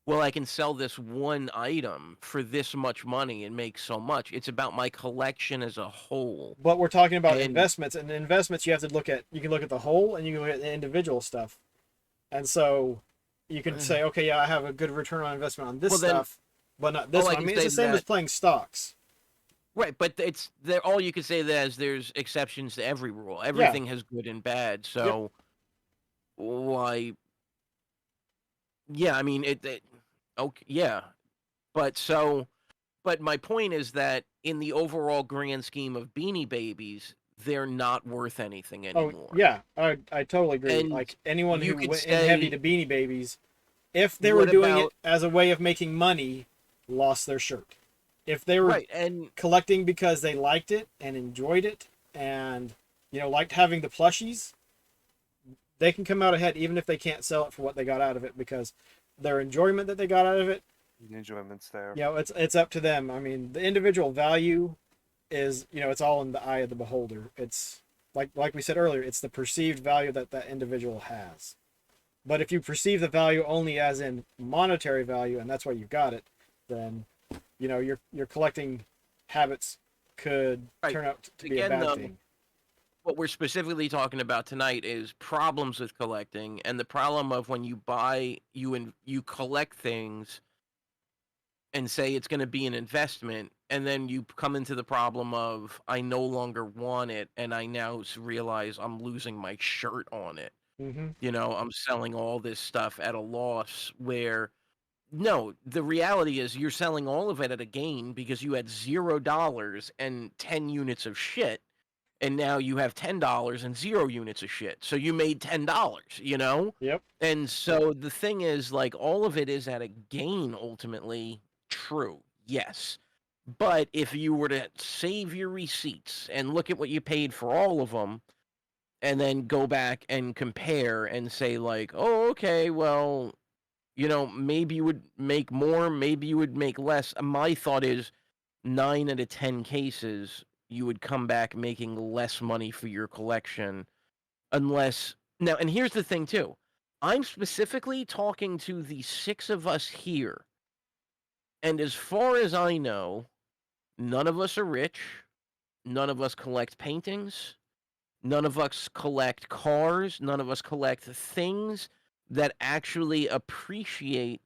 well, I can sell this one item for this much money and make so much. It's about my collection as a whole. But we're talking about And investments, and investments you have to look at. You can look at the whole, and you can look at the individual stuff. And so, you can say, okay, yeah, I have a good return on investment on this Well, then, stuff, but not this all I one. I can mean, it's say the same as that playing stocks. right, but it's there. All you can say that is there's exceptions to every rule. Yeah. Everything has good and bad. Yep. So why? Yeah, I mean it. Okay, yeah, but so. But my point is that in the overall grand scheme of Beanie Babies, they're not worth anything Oh, anymore. yeah, I totally agree. And Like anyone you who could went in heavy say, to Beanie Babies, if they were what doing it about as a way of making money, lost their shirt. If they were right? And collecting because they liked it and enjoyed it and liked having the plushies, they can come out ahead even if they can't sell it for what they got out of it because their enjoyment that they got out of it, The enjoyment's there. it's up to them. I mean, the individual value is, it's all in the eye of the beholder. It's like we said earlier, it's the perceived value that that individual has. But if you perceive the value only as in monetary value and that's why you got it, then your collecting habits could right turn out to be a again, bad though, thing. what we're specifically talking about tonight is problems with collecting, and the problem of when you buy, you collect things and say it's going to be an investment, and then you come into the problem of I no longer want it, and I now realize I'm losing my shirt on it. Mm-hmm. I'm selling all this stuff at a loss where no, the reality is you're selling all of it at a gain because you had $0 and 10 units of shit, and now you have $10 and 0 units of shit. So you made $10. Yep. And so the thing is, like, all of it is at a gain ultimately. True, yes. But if you were to save your receipts and look at what you paid for all of them, and then go back and compare and say, like, oh, okay, well, maybe you would make more, maybe you would make less. My thought is 9 out of 10 cases, you would come back making less money for your collection unless now, and here's the thing too. I'm specifically talking to the 6 of us here. And as far as I know, none of us are rich. None of us collect paintings. None of us collect cars. None of us collect things that actually appreciate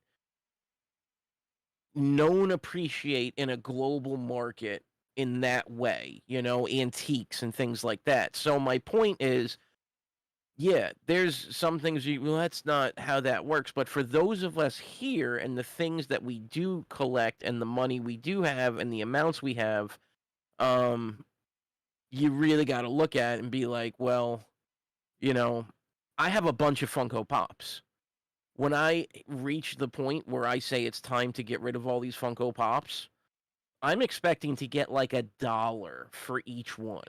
in a global market in that way, antiques and things like that. So my point is, yeah, there's some things well, that's not how that works. But for those of us here and the things that we do collect and the money we do have and the amounts we have, you really got to look at it and be like, well, I have a bunch of Funko Pops. When I reach the point where I say it's time to get rid of all these Funko Pops, I'm expecting to get like $1 for each one.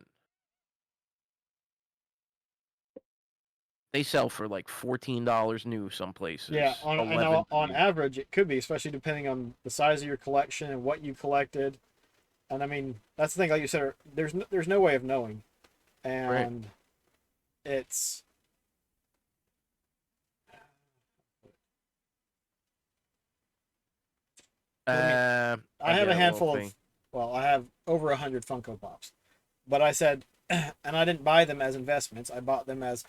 They sell for like $14 new some places. Yeah, I know on $11. average it could be, especially depending on the size of your collection and what you collected. And I mean, that's the thing. Like you said, there's no way of knowing, and it's. I have a handful of. Well, I have over 100 Funko Pops, but I said, and I didn't buy them as investments. I bought them as,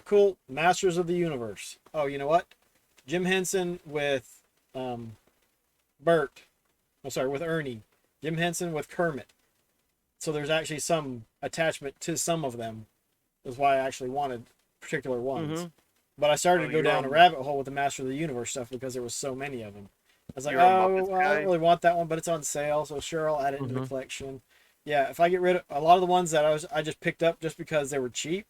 cool Masters of the Universe. Oh, you know what? Jim Henson with, Bert. I'm sorry, with Ernie. Jim Henson with Kermit. So there's actually some attachment to some of them. Is why I actually wanted particular ones. Mm-hmm. But I started to go down a rabbit hole with the Master of the Universe stuff because there was so many of them. I was like, I don't really want that one, but it's on sale, so sure, I'll add it into the collection. Yeah, if I get rid of a lot of the ones that I just picked up just because they were cheap.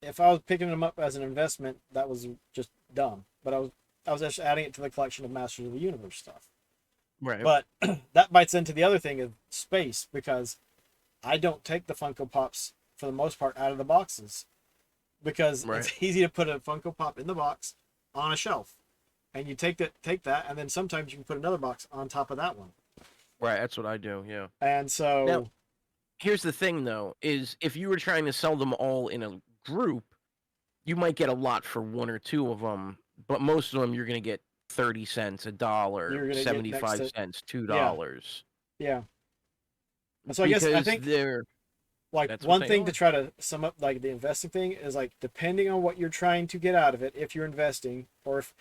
If I was picking them up as an investment, that was just dumb. But I was just adding it to the collection of Masters of the Universe stuff. Right. But that bites into the other thing of space, because I don't take the Funko Pops for the most part out of the boxes, because it's easy to put a Funko Pop in the box on a shelf, and you take that, and then sometimes you can put another box on top of that one. Right, that's what I do. Yeah. And so now, here's the thing, though, is if you were trying to sell them all in a group, you might get a lot for one or two of them, but most of them you're going to get 30 cents, $1, 75 cents, $2. Yeah. So I think they're like one thing to try to sum up like the investing thing is like, depending on what you're trying to get out of it, if you're investing, or if,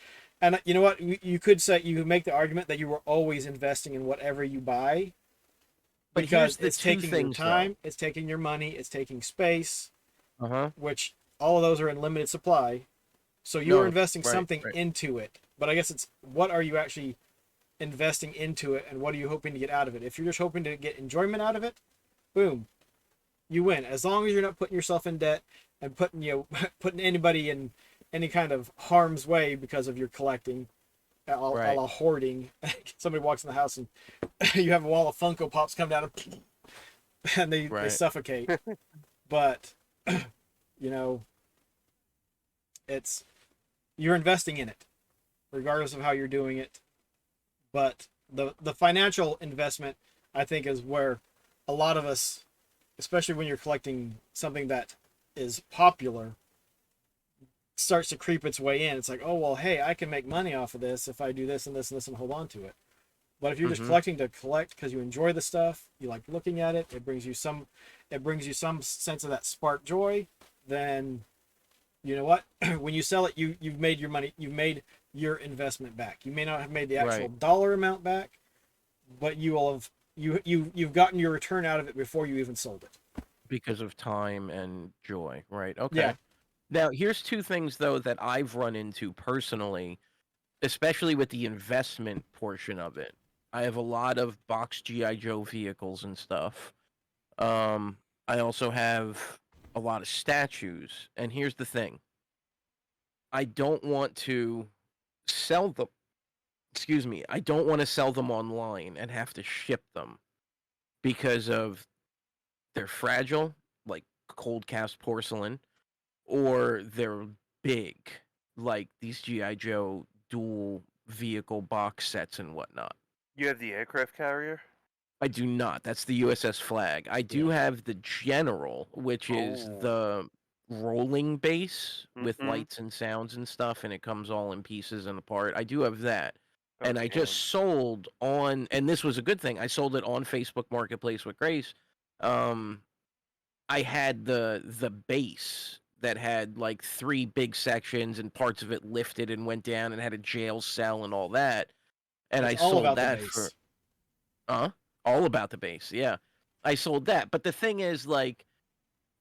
and you know what, you could say, you could make the argument that you were always investing in whatever you buy, because it's taking your time, it's taking your money, it's taking space, which all of those are in limited supply. So you're investing something into it. But I guess it's, what are you actually investing into it, and what are you hoping to get out of it? If you're just hoping to get enjoyment out of it, boom, you win. As long as you're not putting yourself in debt and putting anybody in any kind of harm's way because of your collecting, a la hoarding. Somebody walks in the house and you have a wall of Funko Pops come down and they suffocate. But it's, you're investing in it regardless of how you're doing it. But the financial investment, I think, is where a lot of us, especially when you're collecting something that is popular, starts to creep its way in. It's like, oh, well, hey, I can make money off of this if I do this and this and this and hold on to it. But if you're just collecting to collect because you enjoy the stuff, you like looking at it, it brings you some sense of that spark joy, then you know what? When you sell it, you've made your money, you've made your investment back. You may not have made the actual dollar amount back, but you will have you've gotten your return out of it before you even sold it. Because of time and joy, right? Okay. Yeah. Now, here's two things, though, that I've run into personally, especially with the investment portion of it. I have a lot of box G.I. Joe vehicles and stuff. I also have a lot of statues. And here's the thing. I don't want to sell them. Excuse me. I don't want to sell them online and have to ship them because of they're fragile, like cold cast porcelain, or they're big, like these G.I. Joe dual vehicle box sets and whatnot. You have the aircraft carrier? I do not. That's the USS Flag. I do Yeah. have the General, which is Oh. the rolling base with Mhm. lights and sounds and stuff, and it comes all in pieces and apart. I do have that. Oh, And I just damn. sold on, and this was a good thing. I sold it on Facebook Marketplace with Grace. I had the base that had like 3 big sections and parts of it lifted and went down and had a jail cell and all that. And It's I all sold about the that for base. all about the base. Yeah. I sold that. But the thing is, like,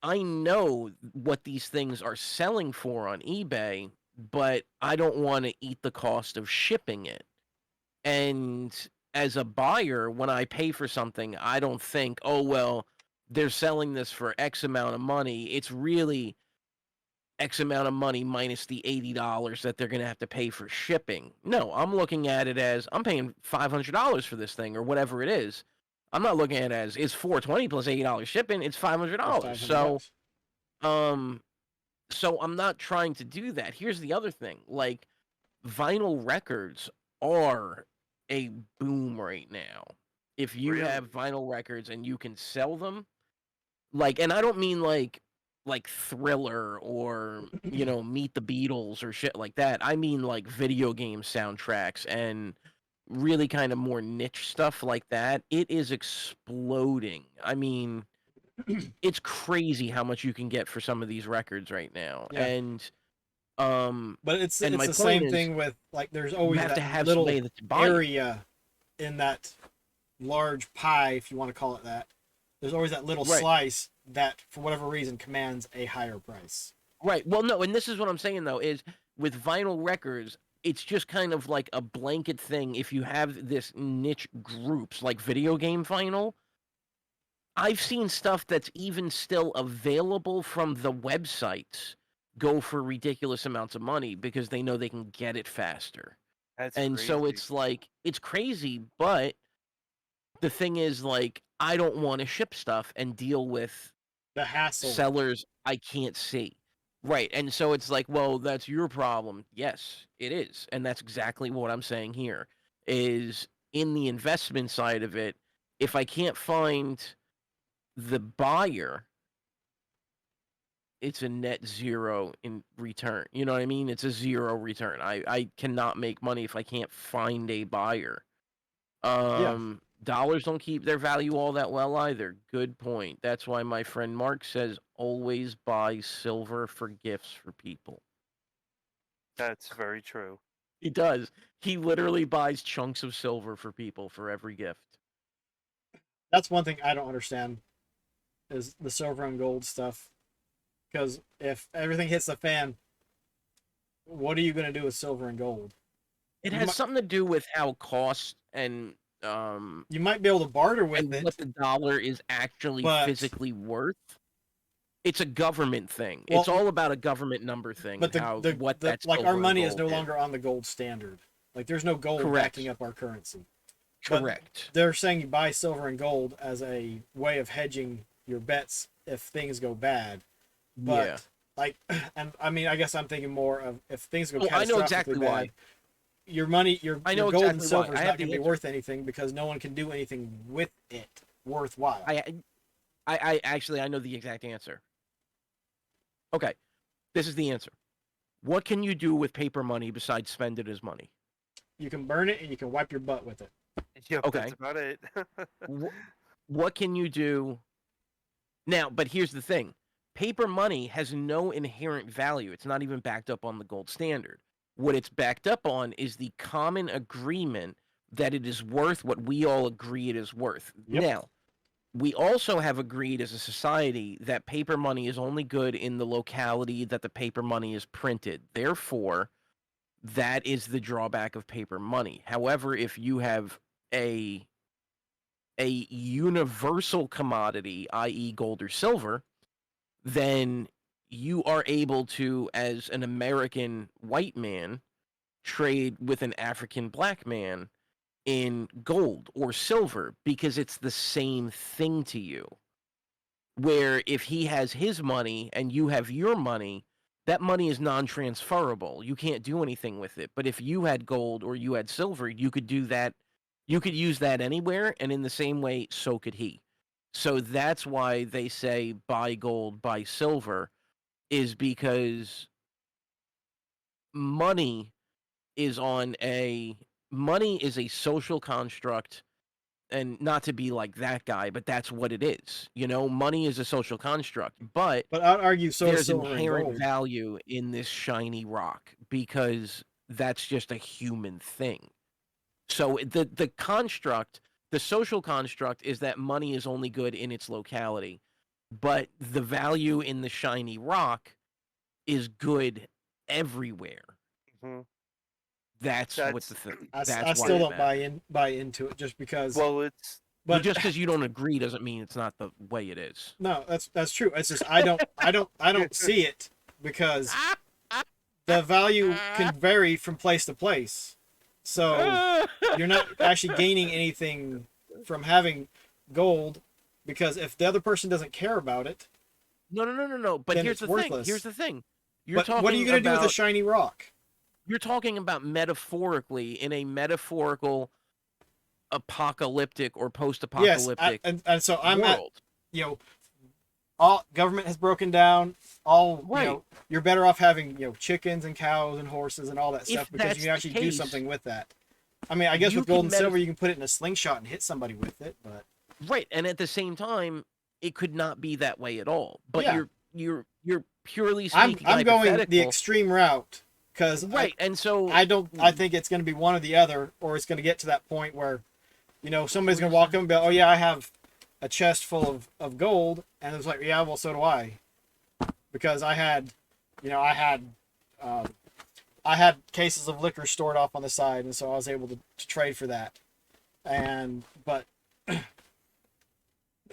I know what these things are selling for on eBay, but I don't want to eat the cost of shipping it. And as a buyer, when I pay for something, I don't think, oh, well, they're selling this for X amount of money. It's really X amount of money minus the $80 that they're going to have to pay for shipping. No, I'm looking at it as I'm paying $500 for this thing or whatever it is. I'm not looking at it as it's $420 plus $80 shipping. It's It's $500. 500 bucks. Um, so I'm not trying to do that. Here's the other thing: like vinyl records are a boom right now. If you Really? have vinyl records and you can sell them, like, and I don't mean like Thriller or Meet the Beatles or shit like that. I mean like video game soundtracks and really kind of more niche stuff like that. It is exploding. I mean, it's crazy how much you can get for some of these records right now. Yeah. But it's And my the point same is, thing with, like, there's you always have to that have little somebody that's buying. area in that large pie, if you want to call it that. There's always that little Right. slice that, for whatever reason, commands a higher price. Right. Well, no, and this is what I'm saying though is with vinyl records, it's just kind of like a blanket thing. If you have this niche groups like video game vinyl, I've seen stuff that's even still available from the websites go for ridiculous amounts of money because they know they can get it faster. That's And so crazy. it's like it's crazy, but the thing is like I don't want to ship stuff and deal with The hassle. sellers I can't see. Right. And so it's like, well, that's your problem. Yes, it is. And that's exactly what I'm saying here is in the investment side of it, if I can't find the buyer, it's a net zero in return. You know what I mean? It's a zero return. I cannot make money if I can't find a buyer. Dollars don't keep their value all that well either. Good point. That's why my friend Mark says always buy silver for gifts for people. That's very true. He does. He literally buys chunks of silver for people for every gift. That's one thing I don't understand is the silver and gold stuff. Because if everything hits the fan, what are you going to do with silver and gold? It You has might- something to do with how cost and You might be able to barter with and it, what the dollar is actually but- physically worth. It's a government thing. Well, it's all about a government number thing. but and how what that's like our money is no longer on the gold standard. Like there's no gold Correct. backing up our currency. But Correct. they're saying you buy silver and gold as a way of hedging your bets if things go bad. But Yeah. like, and I mean, I guess I'm thinking more of if things go Oh, I know catastrophically exactly bad, why. your money, your I know gold and exactly silver why. is I not have the going to be answer. worth anything because no one can do anything with it worthwhile. I actually I know the exact answer. Okay, this is the answer. What can you do with paper money besides spend it as money? You can burn it and you can wipe your butt with it. Yep, Okay. that's about it. What can you do now? But here's the thing: paper money has no inherent value. It's not even backed up on the gold standard. What it's backed up on is the common agreement that it is worth what we all agree it is worth. Yep. Now, we also have agreed as a society that paper money is only good in the locality that the paper money is printed. Therefore, that is the drawback of paper money. However, if you have a universal commodity, i.e. gold or silver, then you are able to, as an American white man, trade with an African black man in gold or silver because it's the same thing to you. Where if he has his money and you have your money, that money is non-transferable. You can't do anything with it. But if you had gold or you had silver, you could do that. You could use that anywhere, and in the same way, so could he. So that's why they say buy gold, buy silver, is because money money is a social construct, and not to be like that guy, but that's what it is. Money is a social construct, but But I'd argue so is there's silver and inherent gold. value in this shiny rock because that's just a human thing. So the construct, the social construct, is that money is only good in its locality, but the value in the shiny rock is good everywhere. Mhm. That's what That's the thing. I That's why still it don't matters. buy into it just because. well, it's Well, But just because you don't agree doesn't mean it's not the way it is. no, that's true. It's just I don't see it because the value can vary from place to place. So you're not actually gaining anything from having gold because if the other person doesn't care about it, No. But then here's it's the worthless. thing. Here's the thing. But what are you going to do with a shiny rock? You're talking about metaphorically in a metaphorical apocalyptic or Yes, post-apocalyptic and so I'm at, world. all government has broken down. All Right. you're better off having chickens and cows and horses and all that If stuff because you can that's the actually do case, something with that. I mean, I guess you with gold can and silver, you can put it in a slingshot and hit somebody with it, but Right, and at the same time, it could not be that way at all. But Yeah. you're purely I'm speaking going the hypothetical. extreme route because Right, and so I think it's going to be one or the other, or it's going to get to that point where somebody's going to walk up and be like, oh yeah, I have a chest full of gold, and it's like, yeah, well, so do I, because I had I had cases of liquor stored off on the side, and so I was able to trade for that. But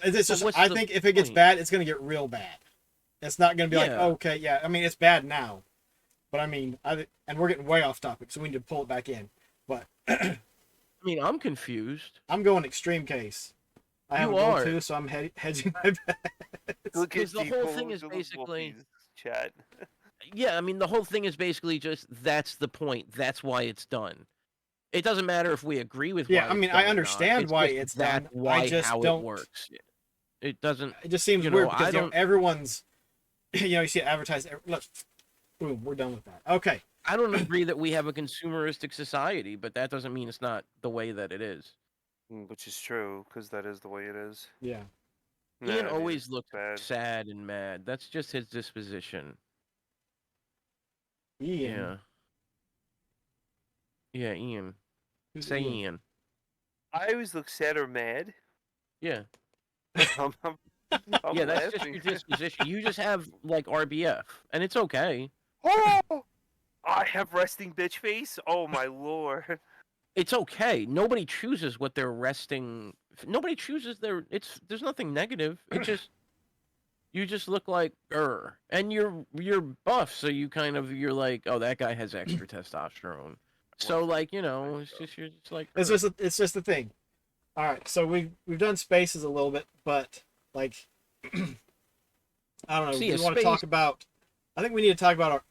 it's just, what's I the think if it gets point? bad, it's going to get real bad. It's not going to be like, Yeah. oh, okay, yeah. I mean, it's bad now, but I mean, and we're getting way off topic, so we need to pull it back in. But I mean, I'm confused. I'm going extreme case. I have You a gold are. too, so I'm hedging my bet. look at Because the whole thing is the basically- Wolfies chat. Yeah, I mean, the whole thing is basically just that's the point. That's why it's done. It doesn't matter if we agree with. Yeah, why I mean, it's done I or not. understand why just it's that's done. Why I just how don't. it works. It doesn't. It just seems you know, weird I because don't- everyone's, you see it advertised. Look, boom, we're done with that. Okay. I don't agree that we have a consumeristic society, but that doesn't mean it's not the way that it is. Which is true, because that is the way it is. Yeah. Ian Nah, always it's looks bad. sad and mad. That's just his disposition. Ian. Yeah, Ian. Who's Say Ian? Ian. I always look sad or mad. Yeah. I'm Yeah, that's just laughing. your disposition. You just have like RBF, and it's okay. Oh! I have resting bitch face. Oh my lord! It's okay. Nobody chooses what they're resting. Nobody chooses their. There's nothing negative. It just you just look like and you're buff, so you're like, oh, that guy has extra testosterone. So like it's just you're just like It's just the thing. All right, so we've done spaces a little bit, but like, I don't know. See, we a want to space- talk about. I think we need to talk about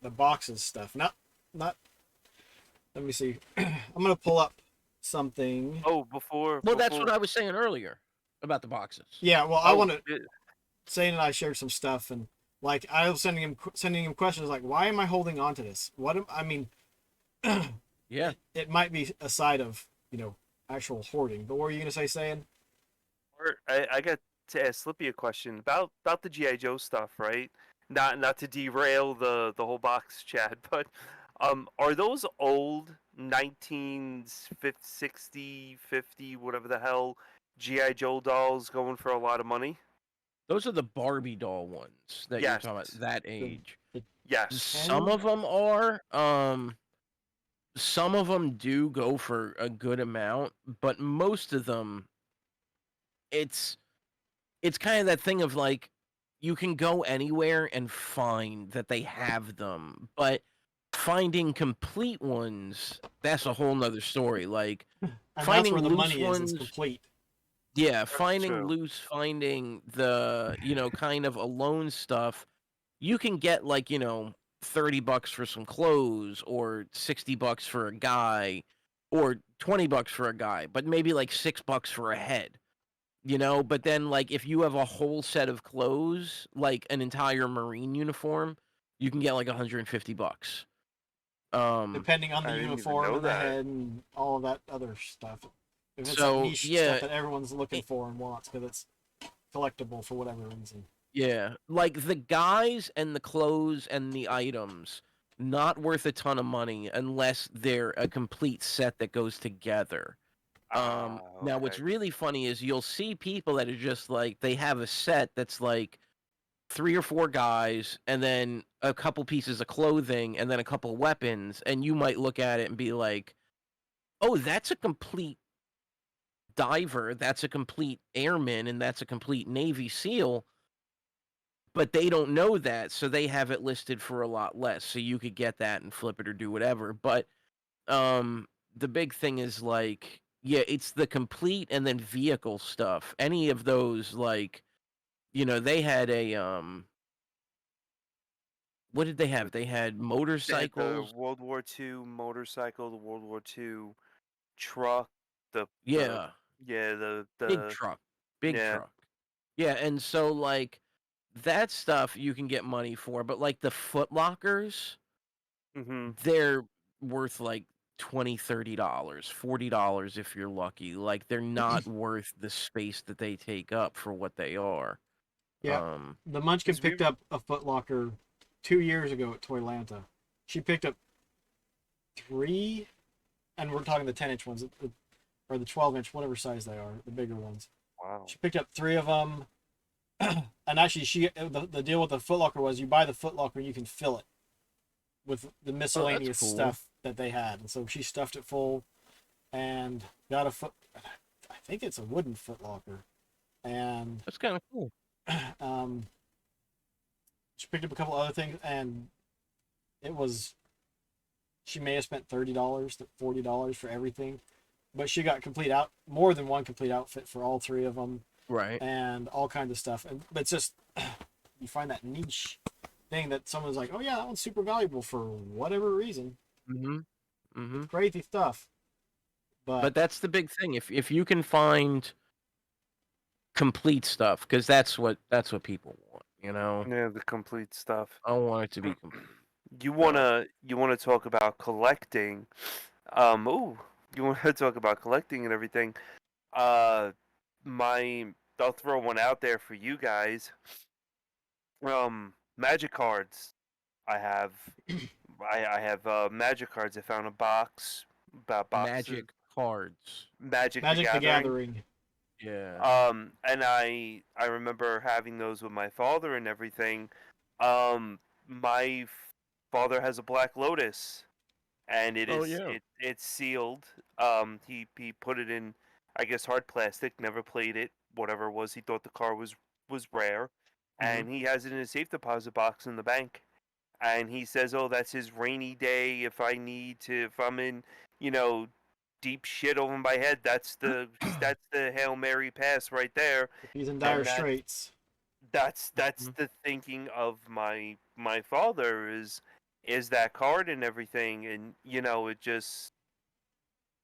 the boxes stuff. Not. Let me see. I'm gonna pull up something. Oh, before. Well, that's what I was saying earlier about the boxes. Yeah. Well, I Oh, want to. Zane and I shared some stuff, and like I was sending him questions like, "Why am I holding on to this? I mean, Yeah. it might be a side of actual hoarding." But what were you gonna say, saying? I got to ask Slippy a question about the GI Joe stuff, right? Not to derail the whole box chat, but are those old 1960, 50, whatever the hell GI Joe dolls going for a lot of money? Those are the Barbie doll ones that you're Yes. talking about. That age. Yes. Some of them are. Some of them do go for a good amount, but most of them, it's kind of that thing of like, you can go anywhere and find that they have them, but finding complete ones, that's a whole nother story. Like, And finding that's where the loose money ones, is complete. yeah, finding true. loose, finding the kind of alone stuff. You can get like $30 for some clothes or $60 for a guy, or $20 for a guy, but maybe like $6 for a head. But then like if you have a whole set of clothes, like an entire Marine uniform, you can get like $150. Depending on the I didn't even uniform know and the that. head and all of that other stuff. If it's like So niche stuff yeah, that everyone's looking it- for and wants because it's collectible for whatever reason. yeah, like the guys and the clothes and the items, not worth a ton of money unless they're a complete set that goes together. Now what's Okay. really funny is you'll see people that are just like they have a set that's like 3 or 4 guys and then a couple pieces of clothing and then a couple weapons, and you might look at it and be like, oh, that's a complete diver, that's a complete airman, and that's a complete Navy SEAL. But they don't know that, so they have it listed for a lot less. So you could get that and flip it or do whatever. But the big thing is like, yeah, it's the complete and then vehicle stuff. Any of those, like, they had a what did they have? They had They had the motorcycles. World War II motorcycle, the World War II truck, the Yeah, yeah, big the truck, big yeah. truck. Yeah, and so like that stuff you can get money for, but like the Foot Lockers, Mhm. they're worth like $20, $30, $40 if you're lucky. Like they're not worth the space that they take up for what they are. Yeah, Um, the Munchkin Cuz picked we up a Foot Locker 2 years ago at Toylanta. She picked up three, and we're talking the 10-inch ones, or the 12-inch, whatever size they are, the bigger ones. wow. She picked up three of them, and actually, the deal with the Foot Locker was you buy the Foot Locker, you can fill it with the oh, that's miscellaneous cool. stuff that they had, and so she stuffed it full and got a foot. I think it's a wooden Foot Locker, and That's kind of cool. um, she picked up a couple other things, and it was she may have spent $30 to $40 for everything, but she got more than one complete outfit for all three of them, Right. and all kinds of stuff. And but it's just you find that niche thing that someone's like, oh yeah, that one's super valuable for whatever reason. Mm-hmm. Mm-hmm. It's crazy stuff, but But that's the big thing. If you can find complete stuff, because that's what people want. Yeah, the complete stuff. I want it to be complete. You So wanna talk about collecting? Ooh, you wanna talk about collecting and everything? Uh, I'll throw one out there for you guys. Magic cards. I have, I have Magic cards. I found a box about boxes. magic cards. Magic the Magic the Gathering. Gathering. Yeah. And I remember having those with my father and everything. My father has a Black Lotus, and Oh yeah. it's sealed. He put it in, I guess, hard plastic. Never played it. Whatever it was, he thought the car was rare, Mm-hmm. and he has it in a safe deposit box in the bank. And he says, "Oh, that's his rainy day. If I'm in, you know, deep shit over my head, that's the Hail Mary pass right there." If he's in dire And that's straits. that's the thinking of my father is that card and everything, and it just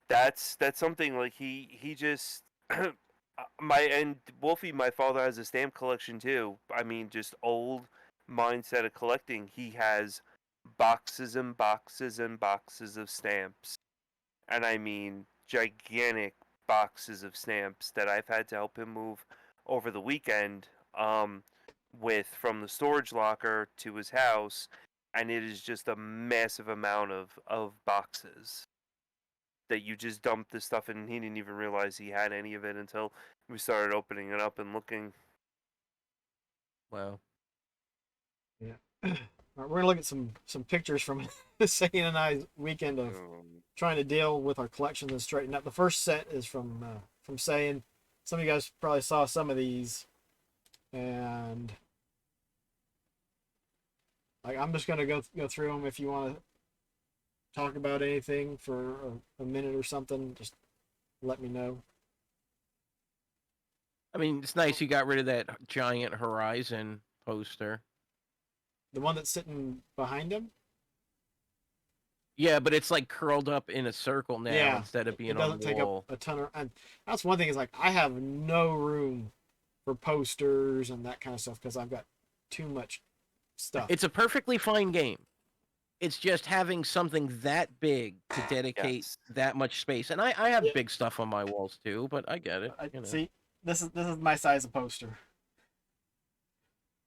that's something like he just my and Wolfie, my father has a stamp collection too. I mean, just old mindset of collecting. He has boxes and boxes and boxes of stamps, and I mean gigantic boxes of stamps that I've had to help him move over the weekend, with from the storage locker to his house, and it is just a massive amount of boxes that you just dumped this stuff in. And he didn't even realize he had any of it until we started opening it up and looking. Wow. Yeah. All right, we're gonna look at some pictures from Sayin and I's weekend of trying to deal with our collections and straighten up. The first set is from Sayin. Some of you guys probably saw some of these, and like I'm just gonna go through them. If you want to talk about anything for a minute or something, just let me know. I mean, it's nice you got rid of that giant Horizon poster. The one that's sitting behind him. Yeah, but it's like curled up in a circle now Yeah, instead of it being on doesn't the take up wall. a ton of. And that's one thing is like I have no room for posters and that kind of stuff because I've got too much stuff. It's a perfectly fine game. It's just having something that big to dedicate Yes. that much space. And I have Yeah. big stuff on my walls too, but I get it. I You know. see. This is my size of poster.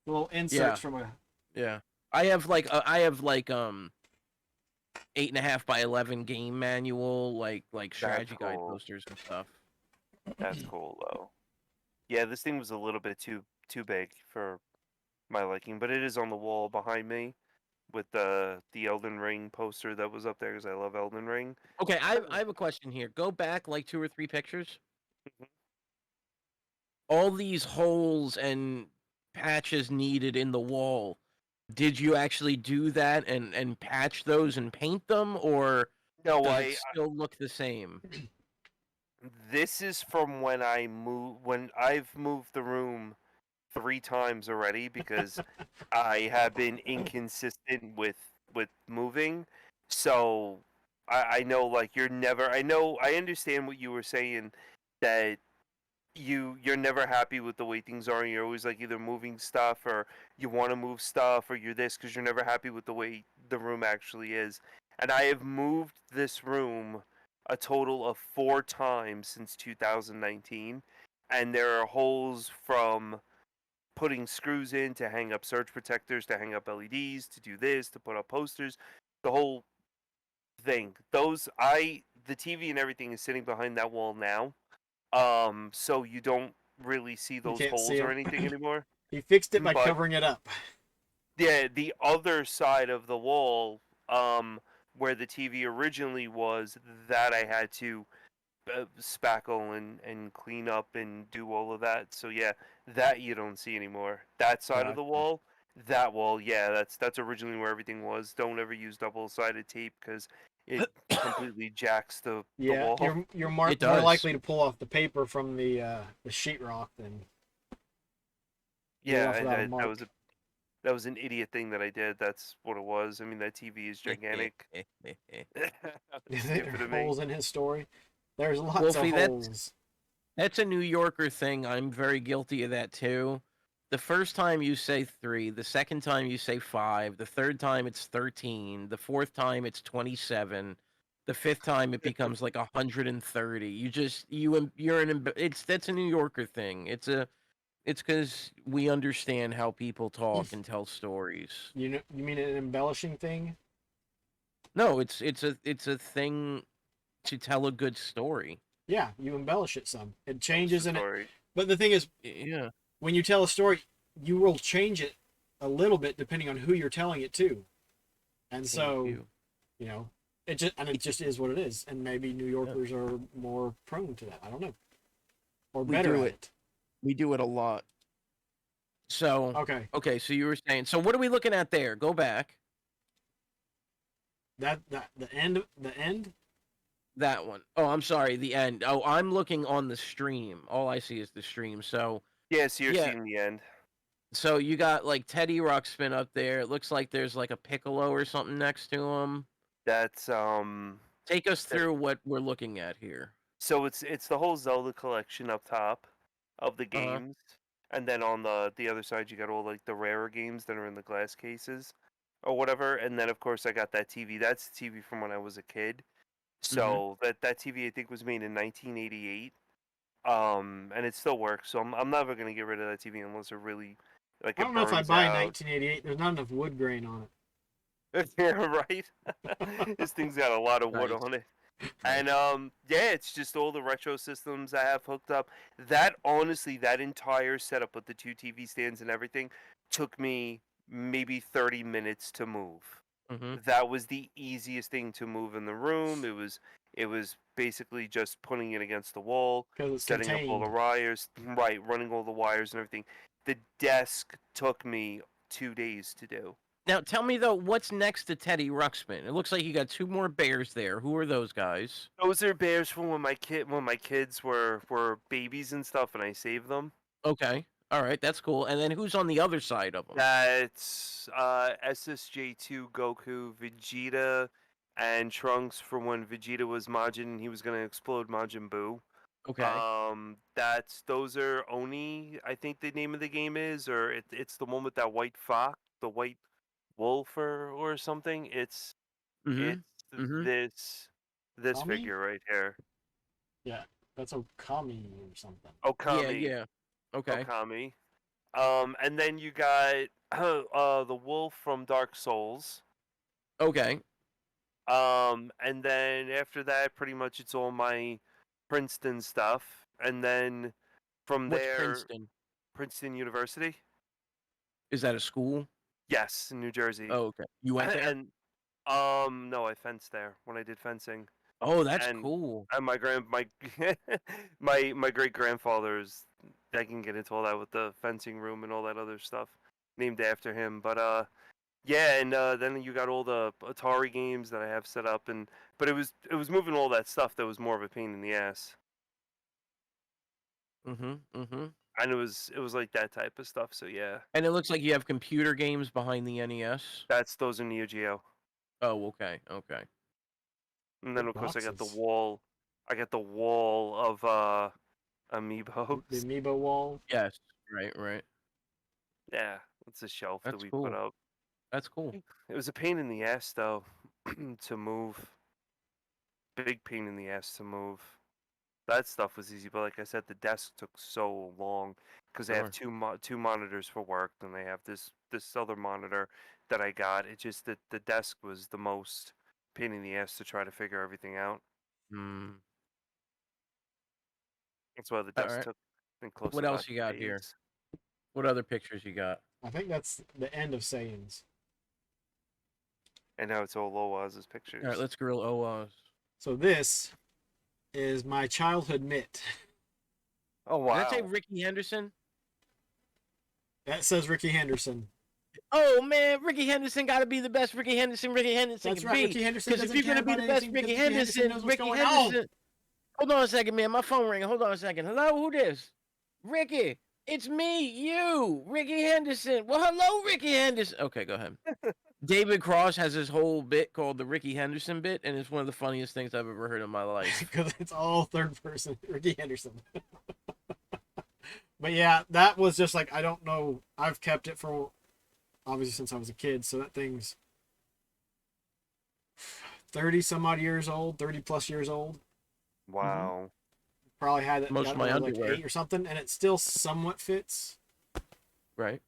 Little inserts Yeah, from a. yeah. I have like 8.5 by 11 game manual, like That's strategy guide cool. posters and stuff. That's cool though. Yeah, this thing was a little bit too big for my liking, but it is on the wall behind me with the Elden Ring poster that was up there because I love Elden Ring. Okay, I have a question here. Go back like 2 or 3 pictures. Mhm. All these holes and patches needed in the wall. Did you actually do that and patch those and paint them, or No, does it still look the same? this is from when I've moved the room 3 times already because I have been inconsistent with moving. So I know like you're never I understand what you were saying that you're never happy with the way things are and you're always like either moving stuff or you want to move stuff or you're this because you're never happy with the way the room actually is. And I have moved this room a total of 4 times since 2019, and there are holes from putting screws in to hang up surge protectors, to hang up LEDs, to do this, to put up posters, the whole thing. The TV and everything is sitting behind that wall now. So you don't really see You those can't see holes or them. anything anymore. He fixed it by But covering it up. the other side of the wall, where the TV originally was, that I had to spackle and clean up and do all of that. So yeah, that you don't see anymore. That side of the wall, that wall, yeah, that's originally where everything was. Don't ever use double-sided tape because it completely jacks the Yeah, wall. you're more It more does. likely to pull off the paper from the sheetrock than do it Yeah, off and without a that mark. was that was an idiot thing that I did. That's what it was. I mean, that TV is gigantic. Is It's there stupid of me. holes in his story? There's lots of Wolfie, holes. that's a New Yorker thing. I'm very guilty of that too. The first time you say 3, the second time you say 5, the third time it's 13, the fourth time it's 27, the fifth time it becomes like 130. That's a New Yorker thing. It's because we understand how people talk and tell stories. You mean an embellishing thing? No, it's a thing to tell a good story. Yeah, you embellish it some. It What's the changes in it. story? But the thing is, Yeah. when you tell a story, you will change it a little bit depending on who you're telling it to. And Thank so, you. it just is what it is. And maybe New Yorkers are more prone to that. I don't know. Or We better do at it. it. We do it a lot. So, Okay. okay, so you were saying, so what are we looking at there? Go back. That the end. That one. Oh, I'm sorry, the end. Oh, I'm looking on the stream. All I see is the stream. So, Yeah, so you're yeah. seeing the end. So you got like Teddy Ruxpin up there. It looks like there's like a piccolo or something next to him. That's Take us that- through what we're looking at here. so it's the whole Zelda collection up top of the Uh-huh. games, and then on the other side you got all like the rarer games that are in the glass cases or whatever, and then of course I got that TV. That's the TV from when I was a kid. So that TV I think was made in 1988. And it still works. So I'm never gonna get rid of that TV unless it really like I it don't know if I burns buy out. 1988. There's not enough wood grain on Yeah, right. This thing's got a lot of wood Nice. on it. Nice. And yeah, it's just all the retro systems I have hooked up. That honestly, that entire setup with the 2 TV stands and everything took me maybe 30 minutes to move. Mm-hmm. That was the easiest thing to move in the room. It was basically just putting it against the wall, because it's setting up all the contained. wires, right, running all the wires and everything. The desk took me 2 days to do. Now, tell me though, what's next to Teddy Ruxpin? It looks like you got 2 more bears there. Who are those guys? Those are bears from when my kids were babies and stuff, and I saved them. Okay. All right, that's cool. And then who's on the other side of them? That's SSJ2 Goku, Vegeta, and Trunks for when Vegeta was Majin and he was gonna explode Majin Buu. Okay. Those are Oni, I think the name of the game is, or it's the one with that white fox, the white wolf or something. Mm-hmm. It's Mm-hmm. this Kami? figure right here. Yeah, that's Okami or something. Yeah, Okami. yeah. Okay. Okami. And then you got the wolf from Dark Souls. Okay. And then after that, pretty much it's all my Princeton stuff. And then from What's there, Princeton? Princeton University. Is that a school? Yes, in New Jersey. Oh, okay. You went there? And no, I fenced there when I did fencing. Oh, that's And cool. my my great grandfather's, I can get into all that with the fencing room and all that other stuff named after him. But yeah, and then you got all the Atari games that I have set up, but it was moving all that stuff that was more of a pain in the ass, Mm-hmm. Mm-hmm. and it was like that type of stuff. So yeah, And it looks like you have computer games behind the NES. those are Neo Geo, Oh, okay. Okay. and then Big of course I got the boxes. wall, of The amiibos. amiibo wall. Yes. Right, right. Yeah, it's a shelf that That's we put cool. up. That's cool. It was a pain in the ass though to move. Big pain in the ass to move. That stuff was easy, but like I said, the desk took so long because they have Sure. two monitors for work, and they have this other monitor that I got. It just that the desk was the most pain in the ass to try to figure everything out. Mm. That's why the All desk right. took I think close to What about else you got 2 here? days. What other pictures you got? I think that's the end of Saiyans. And now it's all Loaz's All right, pictures. let's grill OOs. So this is my childhood mitt. Oh Did that say wow! Ricky Henderson? That says Ricky Henderson. Oh man, Ricky Henderson got to be the best Ricky Henderson That's can right. be. Ricky Henderson Because if doesn't you're care gonna be about the best anything because Ricky Ricky Henderson knows Henderson, what's Ricky going on. Henderson. Hold on a second, man. My phone ringing. Hold on a second. Hello, who this? Ricky, it's me, you, Ricky Henderson. Well, hello, Ricky Henderson. Okay, go ahead. David Cross has his whole bit called the Ricky Henderson bit, and it's one of the funniest things I've ever heard in my life. Because it's all third person. Ricky Henderson. But yeah, that was just like, I don't know. I've kept it for obviously since I was a kid. So that thing's 30 some odd years old, 30 plus years old. Wow! Probably had it, Most got of it when my I was like underwear, 8 or something. And it still somewhat fits. right?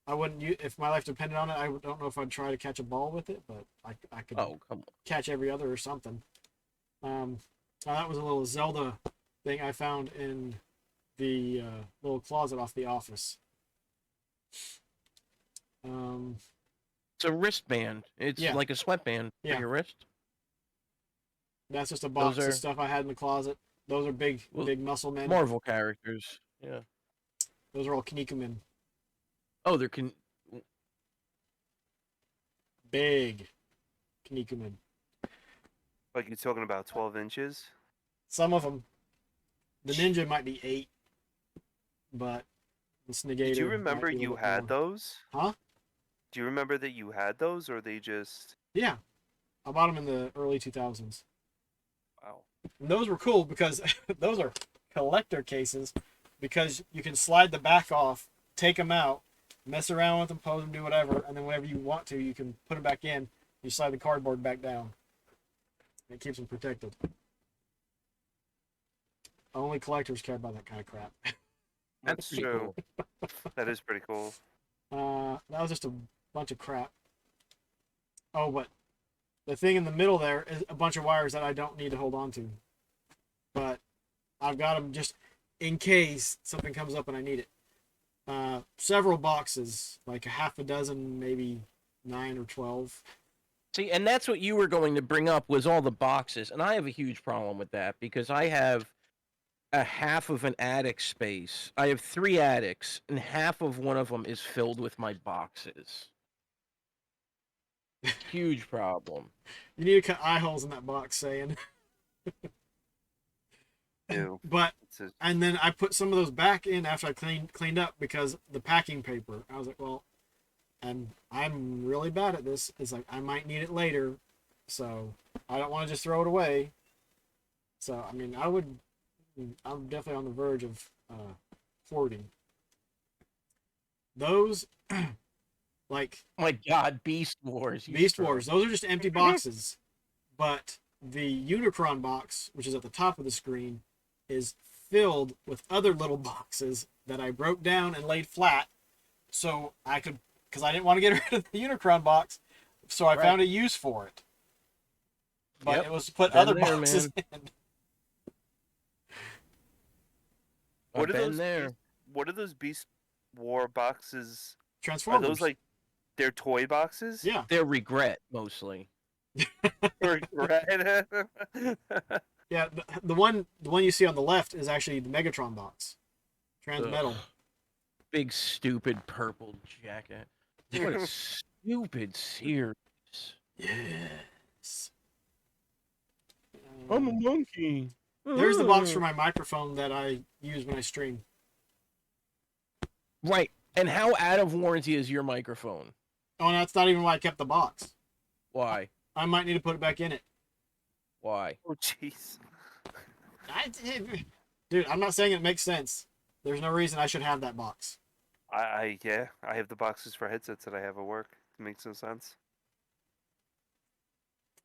I wouldn't use, if my life depended on it. I don't know if I'd try to catch a ball with it, but I could Oh, come on. catch every other or something. That was a little Zelda thing I found in the little closet off the office. It's a wristband. It's Yeah. like a sweatband for Yeah. your wrist. That's just a Those box of are stuff I had in the closet. Those are big, well, big muscle men. Marvel characters. Yeah. Those are all Kinnikuman. Oh, they're can. Big Kinnikuman. Like you're talking about 12 inches? Some of them. The ninja might be 8, but the Snegator. Did you remember might be a you little had more. those? Huh? Do you remember that you had those, or they just? Yeah. I bought them in the early 2000s. Wow. And those were cool because those are collector cases because you can slide the back off, take them out, mess around with them, pose them, do whatever, and then whenever you want to, you can put them back in. You slide the cardboard back down. It keeps them protected. Only collectors care about that kind of crap. That's pretty true. cool. That is pretty cool. That was just a bunch of crap. Oh, but the thing in the middle there is a bunch of wires that I don't need to hold on to. But I've got them just in case something comes up and I need it. Several boxes, like a half a dozen, maybe 9 or 12. See, and that's what you were going to bring up was all the boxes, and I have a huge problem with that because I have a half of an attic space. I have 3 attics, and half of one of them is filled with my boxes. Huge problem. You need to cut eye holes in that box, saying. Ew. But It's a, and then I put some of those back in after I cleaned up because the packing paper. I was like, well, and I'm really bad at this. It's like I might need it later. So I don't want to just throw it away. So I mean, I'm definitely on the verge of hoarding those. Like My God, Beast Wars. Beast Wars, those are just empty boxes. But the Unicron box, which is at the top of the screen, is filled with other little boxes that I broke down and laid flat so I could, because I didn't want to get rid of the Unicron box, so I found a use for it. But it was to put other boxes in. What are those Beast War boxes? Transformers. Are those like their toy boxes? Yeah. They're regret mostly. Regret. Yeah, the one you see on the left is actually the Megatron box. Transmetal. Big stupid purple jacket. What a stupid series. Yes. I'm a monkey. There's the box for my microphone that I use when I stream. Right. And how out of warranty is your microphone? Oh, that's not even why I kept the box. Why? I might need to put it back in it. Why? Oh, jeez. Dude, I'm not saying it makes sense. There's no reason I should have that box. I have the boxes for headsets that I have at work. It makes no sense.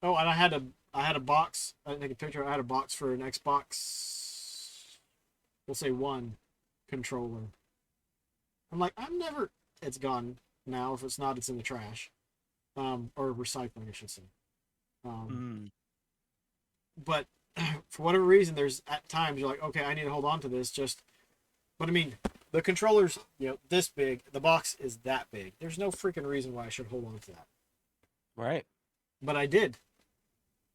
Oh, and I had a box. I didn't take a picture. I had a box for an Xbox. We'll say One controller. I'm like, it's gone now. If it's not, it's in the trash, or recycling, I should say. But for whatever reason, there's at times you're like, okay, I need to hold on to this. But I mean, the controller's this big. The box is that big. There's no freaking reason why I should hold on to that. Right. But I did.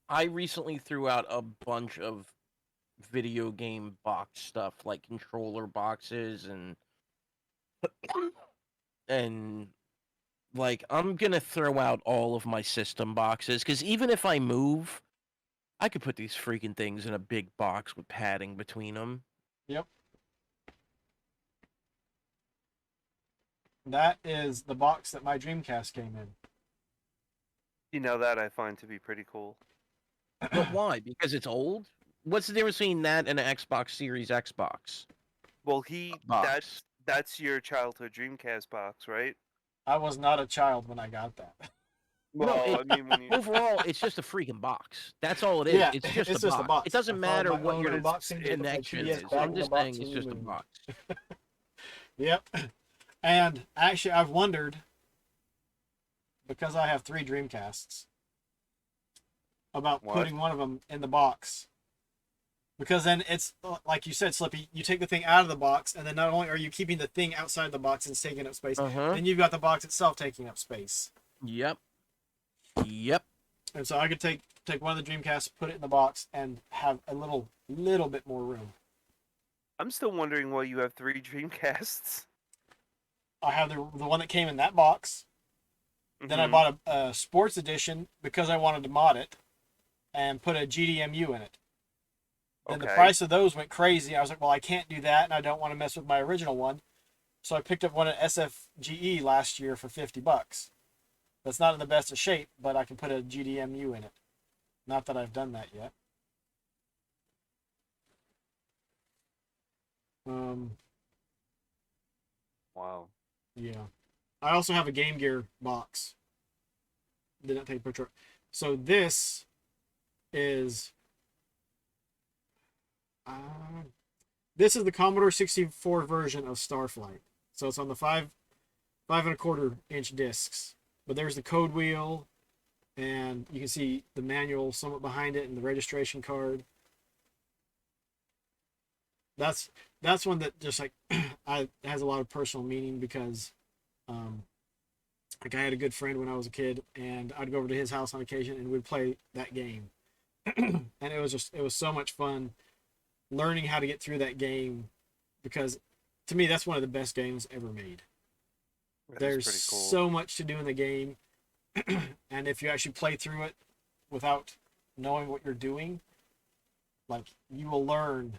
I recently threw out a bunch of video game box stuff, like controller boxes and like I'm gonna throw out all of my system boxes because even if I move, I could put these freaking things in a big box with padding between them. Yep. That is the box that my Dreamcast came in. That I find to be pretty cool. But why? Because it's old? What's the difference between that and an Xbox Series Xbox? Well, Box. that's your childhood Dreamcast box, right? I was not a child when I got that. Well, I mean, when you... overall, it's just a freaking box. That's all it is. Yeah, it's just a box. It doesn't matter what your connection is. I'm just saying it's just a box. Yep. And actually, I've wondered, because I have 3 Dreamcasts, about putting one of them in the box. Because then it's, like you said, Slippy, you take the thing out of the box, and then not only are you keeping the thing outside the box and it's taking up space, then you've got the box itself taking up space. Yep. And so I could take one of the Dreamcasts, put it in the box, and have a little bit more room. I'm still wondering why you have 3 Dreamcasts. I have the one that came in that box. Mm-hmm. Then I bought a sports edition because I wanted to mod it and put a GDMU in it. Then the price of those went crazy. I was like, well, I can't do that, and I don't want to mess with my original one. So I picked up one at SFGE last year for $50. That's not in the best of shape, but I can put a GDMU in it. Not that I've done that yet. Wow. Yeah. I also have a Game Gear box. Did not take a picture. So this is... this is the Commodore 64 version of Starflight. So it's on the 5 5.25 inch discs. But there's the code wheel, and you can see the manual somewhat behind it and the registration card. That's one that just like has a lot of personal meaning because like I had a good friend when I was a kid, and I'd go over to his house on occasion and we'd play that game. And it was so much fun learning how to get through that game, because to me that's one of the best games ever made. There's cool. So much to do in the game, and if you actually play through it without knowing what you're doing, like, you will learn,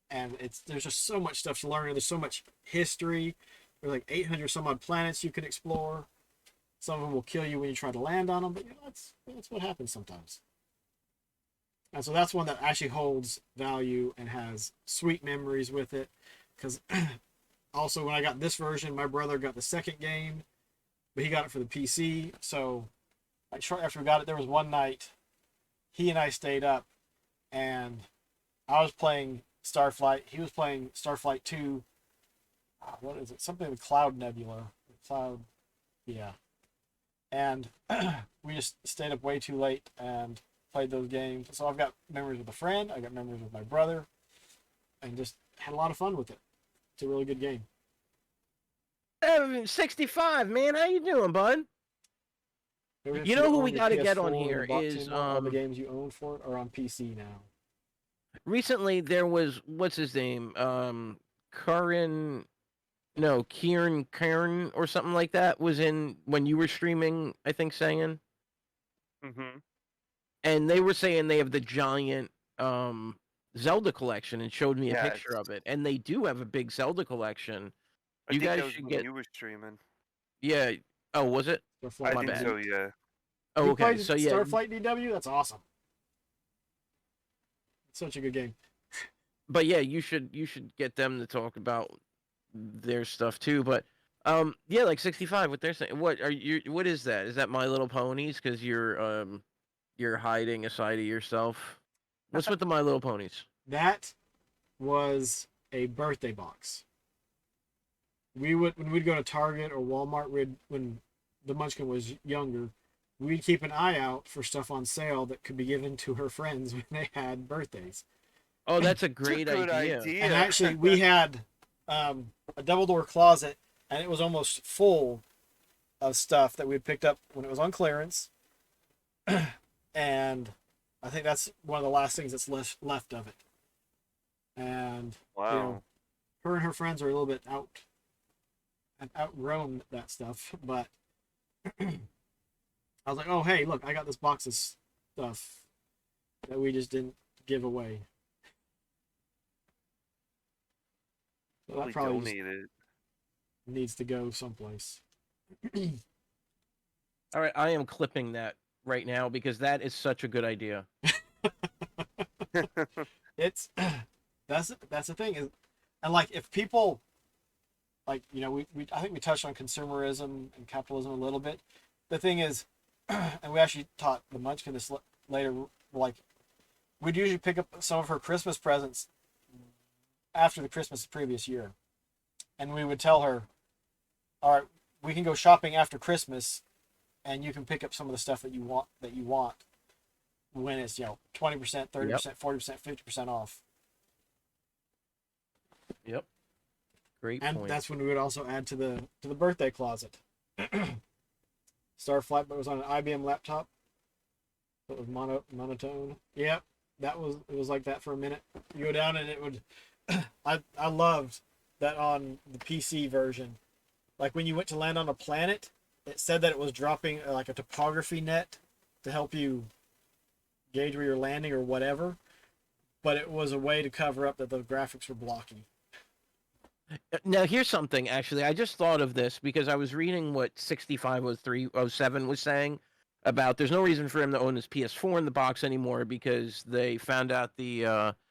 and there's just so much stuff to learn, and there's so much history. There's like 800 some odd planets you can explore. Some of them will kill you when you try to land on them, but that's what happens sometimes. And so that's one that actually holds value and has sweet memories with it. Because also when I got this version, my brother got the second game, but he got it for the PC. So like shortly after we got it, there was one night he and I stayed up, and I was playing Starflight. He was playing Starflight 2. What is it? Something with Cloud Nebula. Cloud, yeah. And we just stayed up way too late and played those games. So I've got memories with a friend. I got memories with my brother, and just had a lot of fun with it. It's a really good game. 65, man. How you doing, bud? You know who we got to get on here is all the games you own for it are on PC now. Recently there was what's his name? Kieran or something like that was in when you were streaming, I think, Sayian. Mm-hmm. And they were saying they have the giant Zelda collection and showed me a picture of it. And they do have a big Zelda collection. I think guys should get. You were streaming. Yeah. Oh, was it? I think so. Yeah. Oh, okay. So yeah, Starflight DW. That's awesome. It's such a good game. But yeah, you should get them to talk about their stuff too. But yeah, like 65. What they're saying. What are you? What is that? Is that My Little Ponies? Because you're hiding a side of yourself. What's with the My Little Ponies? That was a birthday box. When we'd go to Target or Walmart, when the Munchkin was younger, we'd keep an eye out for stuff on sale that could be given to her friends when they had birthdays. Oh, that's a great idea. And actually, we had a double door closet, and it was almost full of stuff that we had picked up when it was on clearance. And I think that's one of the last things that's left of it. And wow, her and her friends are a little bit outgrown that stuff, but I was like, oh hey, look, I got this box of stuff that we just didn't give away. So that probably needs to go someplace. All right, I am clipping that right now because that is such a good idea. That's the thing is, and like if people, like we I think we touched on consumerism and capitalism a little bit. The thing is, and we actually taught the Munchkin this later. Like we'd usually pick up some of her Christmas presents after the Christmas previous year, and we would tell her, all right, we can go shopping after Christmas, and you can pick up some of the stuff that you want when it's 20%, 30%, 40%, 50% off. Yep. Great and point. That's when we would also add to the birthday closet. Starflight, but it was on an IBM laptop. It was monotone. Yep, it was like that for a minute. You go down and it would. I loved that on the PC version. Like when you went to land on a planet, it said that it was dropping like a topography net to help you gauge where you're landing or whatever. But it was a way to cover up that the graphics were blocky. Now here's something, actually. I just thought of this because I was reading what 650307 was saying about there's no reason for him to own his PS4 in the box anymore because they found out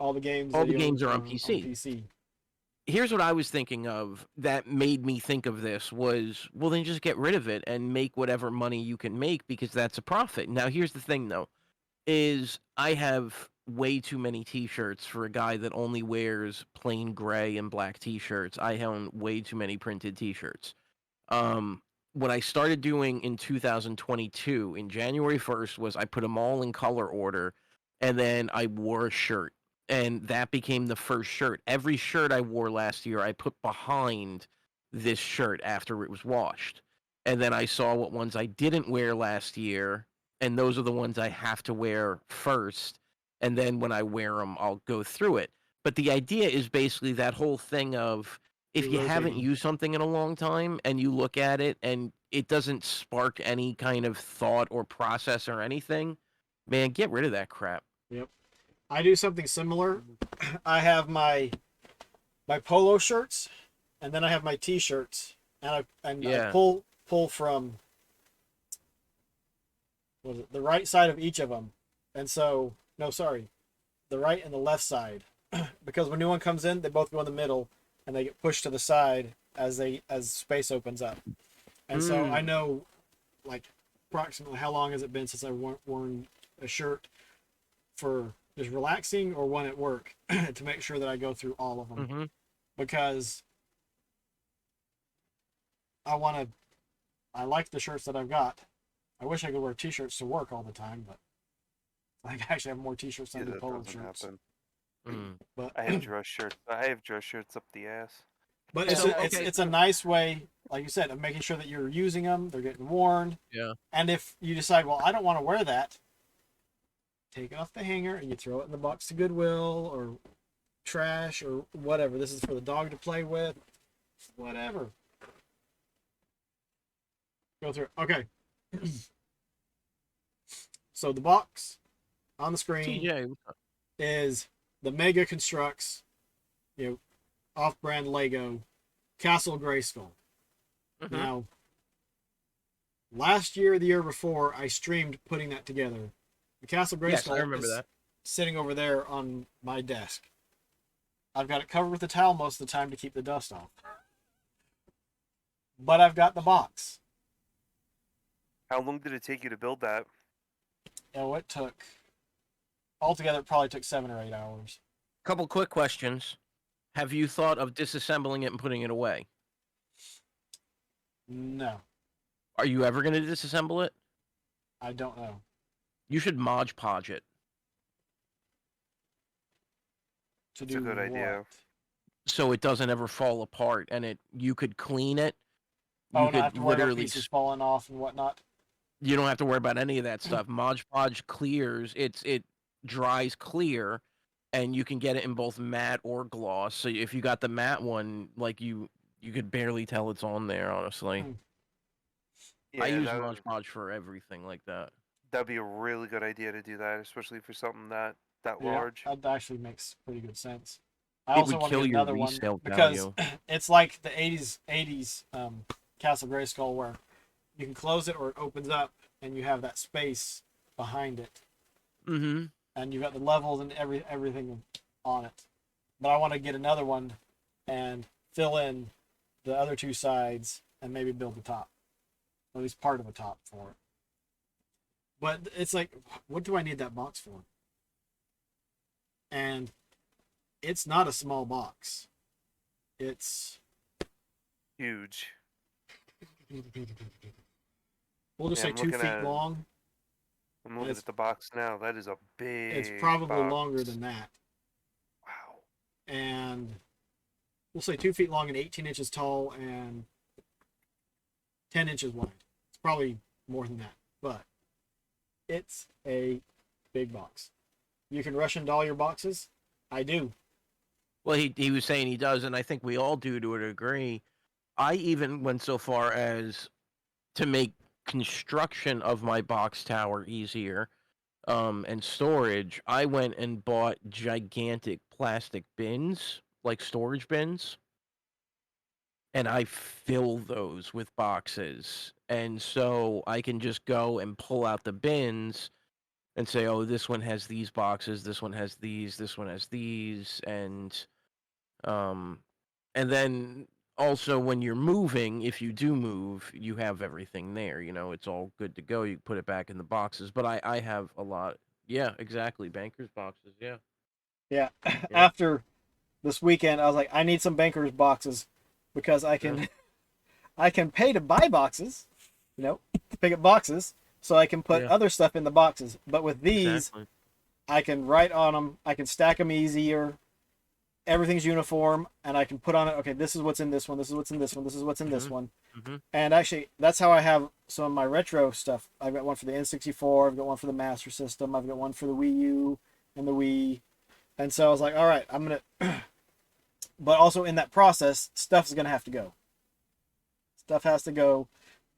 all the games are on PC. Here's what I was thinking of that made me think of this was, well, then just get rid of it and make whatever money you can make because that's a profit. Now here's the thing, though, is I have way too many t-shirts for a guy that only wears plain gray and black t-shirts. I own way too many printed t-shirts. What I started doing in 2022 in January 1st was I put them all in color order and then I wore a shirt and that became the first shirt. Every shirt I wore last year I put behind this shirt after it was washed. And then I saw what ones I didn't wear last year and those are the ones I have to wear first. And then when I wear them, I'll go through it. But the idea is basically that whole thing of if you haven't used something in a long time and you look at it and it doesn't spark any kind of thought or process or anything, man, get rid of that crap. Yep. I do something similar. I have my polo shirts and then I have my t-shirts and I pull from what is it, the right side of each of them. And so, no, sorry, the right and the left side. Because when new one comes in, they both go in the middle and they get pushed to the side as space opens up. And so I know, like, approximately how long has it been since I've worn a shirt for just relaxing or one at work to make sure that I go through all of them. Mm-hmm. Because I like the shirts that I've got. I wish I could wear t-shirts to work all the time, but I actually have more t-shirts than I do that polo doesn't shirts. happen. But I have dress shirts. I have dress shirts up the ass. but So, it's a nice way, like you said, of making sure that you're using them, they're getting worn. Yeah. And if you decide, well, I don't want to wear that, take it off the hanger and you throw it in the box to Goodwill or trash or whatever. This is for the dog to play with. Whatever. Go through it. Okay. So the box on the screen TJ, is the Mega Constructs, off-brand Lego Castle Grayskull. Mhm. Now, last year, or the year before, I streamed putting that together. The Castle Grayskull yes, I remember is that. sitting over there on my desk. I've got it covered with a towel most of the time to keep the dust off. But I've got the box. How long did it take you to build that? It took, altogether, it probably took 7 or 8 hours. Couple quick questions. Have you thought of disassembling it and putting it away? No, Are you ever going to disassemble it? I don't know. You should Mod Podge it. To It's do a good idea. what? So it doesn't ever fall apart, and you could clean it. You Oh, and I could have to worry about literally pieces falling off and whatnot. you don't have to worry about any of that stuff. Mod Podge clears, it dries clear, and you can get it in both matte or gloss. So if you got the matte one, like you could barely tell it's on there, honestly. Hmm. Yeah, I use that Mod Podge for everything like that. that'd be a really good idea to do that, especially for something that Yeah, large. that actually makes pretty good sense. I It also would want to kill get your another one resale because value. it's like the 80s Castle Grayskull where you can close it or it opens up and you have that space behind it Mm-hmm. and you've got the levels and everything on it. But I want to get another one and fill in the other two sides and maybe build the top, or at least part of a top for it. But it's like, what do I need that box for? And it's not a small box. It's Huge. we'll just Yeah, say I'm 2 looking feet at it. long. I'm looking It's- at the box now. That is a big. It's probably box. longer than that. Wow. And we'll say 2 feet long and 18 inches tall and 10 inches wide. It's probably more than that, but it's a big box. You can rush into all your boxes. I do. Well, he was saying he does, and I think we all do to a degree. I even went so far as to make construction of my box tower easier, and storage. I went and bought gigantic plastic bins, like storage bins, and I fill those with boxes. And so I can just go and pull out the bins and say, oh, this one has these boxes, this one has these, this one has these, um, and then also when you're moving, if you do move, you have everything there. It's all good to go. You put it back in the boxes. But I have a lot. Yeah, exactly. Bankers boxes. Yeah. Yeah. Yeah. After this weekend, I was like, I need some bankers boxes because I can I can pay to buy boxes, pick up boxes so I can put Yeah. other stuff in the boxes. But with these, Exactly. I can write on them. I can stack them easier. Everything's uniform, and I can put on it. Okay, this is what's in this one. This is what's in this one. This is what's in this one. Mm-hmm. And actually, that's how I have some of my retro stuff. I've got one for the N64. I've got one for the Master System. I've got one for the Wii U and the Wii. And so I was like, all right, I'm gonna. But also in that process, stuff's gonna have to go. Stuff has to go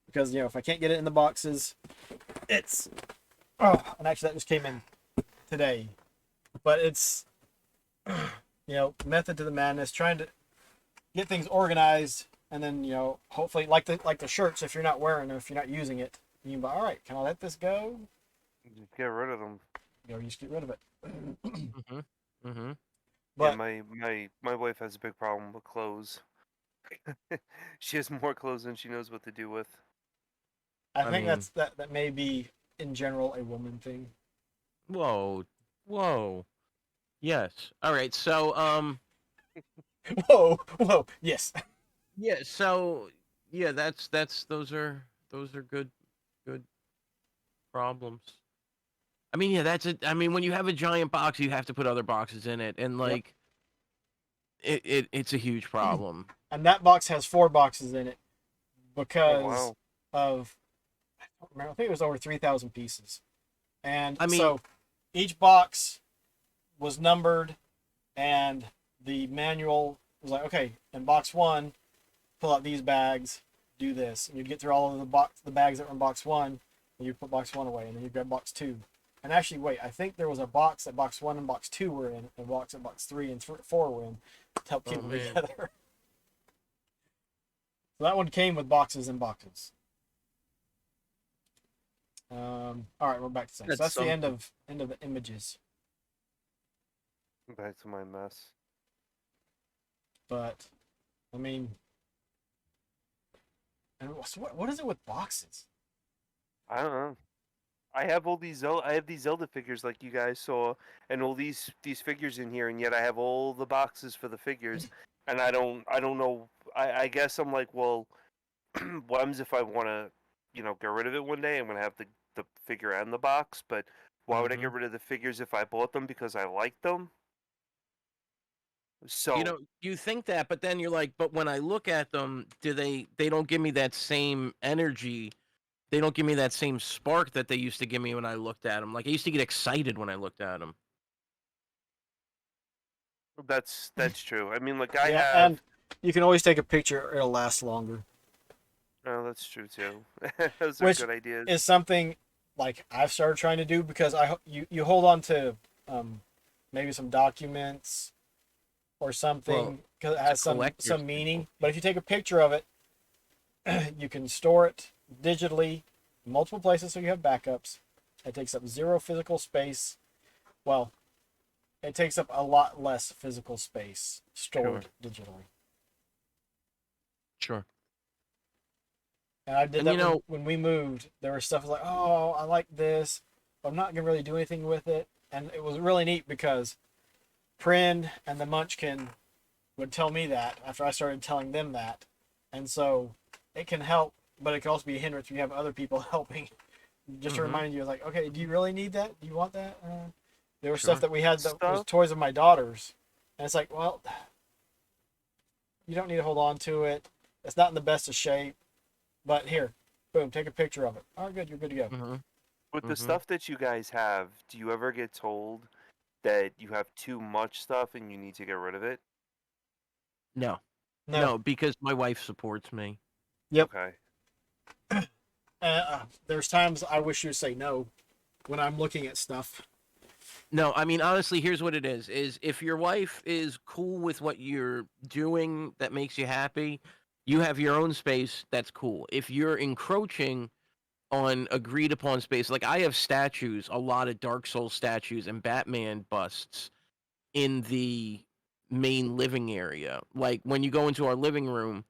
because if I can't get it in the boxes, it's. Oh, and actually that just came in today, but it's. Method to the madness, trying to get things organized, and then hopefully like the shirts, if you're not wearing them, if you're not using it, You can buy, all right, can I let this go? Just get rid of them. You just get rid of it. Mm-hmm. Mm-hmm. Yeah, But my wife has a big problem with clothes. She has more clothes than she knows what to do with. I I think mean, that may be in general a woman thing. whoa, whoa. Yes. All right. So, Whoa, whoa, yes. yeah. So, yeah. That's those are good problems. I mean, yeah. That's it. I mean, when you have a giant box, you have to put other boxes in it, and Yep. like, it's a huge problem. And that box has 4 boxes in it Oh because wow. of I don't remember, I think it was over 3,000 pieces. And I mean, so each box was numbered, and the manual was like, okay, in box 1, pull out these bags, do this, and you'd get through all of the bags that were in box 1, and you put box 1 away, and then you grab box 2. And actually, wait, I think there was a box that box 1 and box 2 were in, and a box that box 3 and 4 were in to help keep oh them man. together. So that one came with boxes and boxes. All right, we're back to things. So That's that's the something. end of the images. Back to my mess. But I mean, and what is it with boxes? I don't know. I have these Zelda figures like you guys saw, and all these figures in here, and yet I have all the boxes for the figures, and I don't know. I guess I'm like, well, what happens if I want to, get rid of it one day? I'm gonna have the figure and the box, but why would I Hmm. get rid of the figures if I bought them because I like them? You So know, you think that, but then you're like, but when I look at them, they don't give me that same energy. They don't give me that same spark that they used to give me when I looked at them. Like I used to get excited when I looked at them. that's true. I mean, like I Yeah, have. and you can always take a picture; it'll last longer. Oh, that's true too. Those are Which good ideas. is something like I've started trying to do because you hold on to um, maybe some documents or Well, something because it it's a has collector's some thing. meaning. But if you take a picture of it, you can store it digitally in multiple places so you have backups. It takes up zero physical space. Well, it takes up a lot less physical space Sure, stored digitally. sure. And I did And that when we moved. There was stuff like, oh, I like this, but I'm not gonna really do anything with it. And it was really neat because Prin and the Munchkin would tell me that after I started telling them that, and so it can help, but it can also be a hindrance when you have other people helping. Just to Mm-hmm. remind you, like, okay, do you really need that? Do you want that? There was stuff Sure. that we had that was Stuff. toys of my daughters, and it's like, well, you don't need to hold on to it. It's not in the best of shape, but here, boom, take a picture of it. All right, good, you're good to go. Mm-hmm. With the Mm-hmm. stuff that you guys have, do you ever get told that you have too much stuff and you need to get rid of it? No, No, no, because my wife supports me. yep. Okay. There's times I wish you'd say no when I'm looking at stuff. No, I mean honestly, here's what it is if your wife is cool with what you're doing that makes you happy, you have your own space, that's cool. If you're encroaching on agreed upon space, like I have statues, a lot of Dark Souls statues and Batman busts in the main living area. Like when you go into our living room,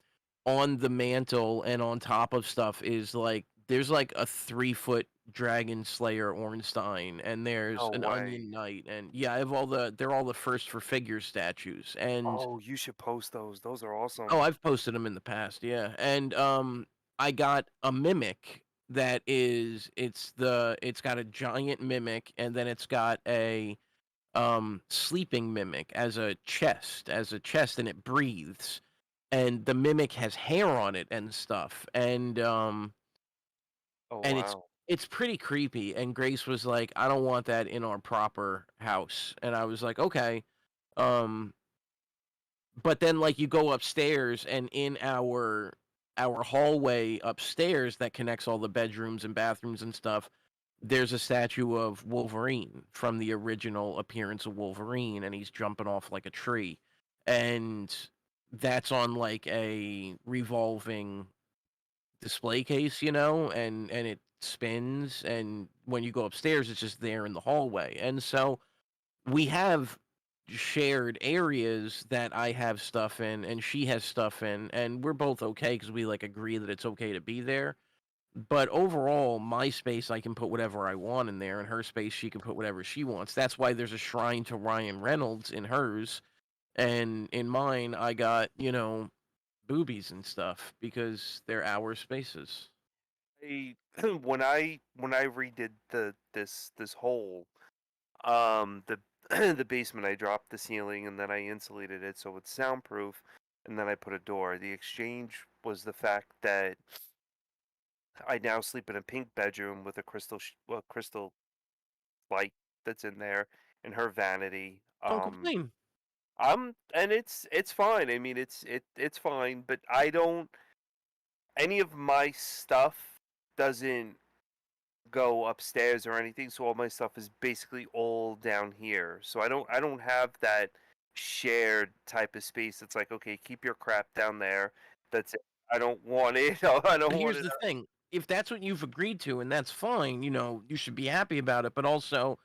on the mantle and on top of stuff is like there's like a 3 foot dragon slayer Ornstein, and there's No an way. onion knight, and yeah, I have they're all the first for figure statues. And Oh, you should post those. Those are oh, awesome. I've posted them in the past, yeah. And I got a mimic that is it's got a giant mimic, and then it's got a sleeping mimic as a chest, and it breathes, and the mimic has hair on it and stuff, Oh and wow. it's pretty creepy. And Grace was like, I don't want that in our proper house, and I was like, okay. um but then like you go upstairs, and in our hallway upstairs that connects all the bedrooms and bathrooms and stuff, there's a statue of Wolverine from the original appearance of Wolverine, and he's jumping off like a tree. And that's on like a revolving display case, and spins, and when you go upstairs, it's just there in the hallway. And so we have shared areas that I have stuff in and she has stuff in, and we're both okay because we like agree that it's okay to be there. But overall, my space, I can put whatever I want in there, and her space, she can put whatever she wants. That's why there's a shrine to Ryan Reynolds in hers, and in mine, I got, boobies and stuff because they're our spaces. When I redid this whole the the basement, I dropped the ceiling and then I insulated it so it's soundproof, and then I put a door. The exchange was the fact that I now sleep in a pink bedroom with a crystal light that's in there in her vanity. Don't complain. And it's fine. I mean, it's fine, but I don't any of my stuff doesn't go upstairs or anything, so all my stuff is basically all down here. So I don't have that shared type of space. It's like, okay, keep your crap down there. That's it. I don't want it. I don't But want here's it. the thing. If that's what you've agreed to, and that's fine, you should be happy about it. But also,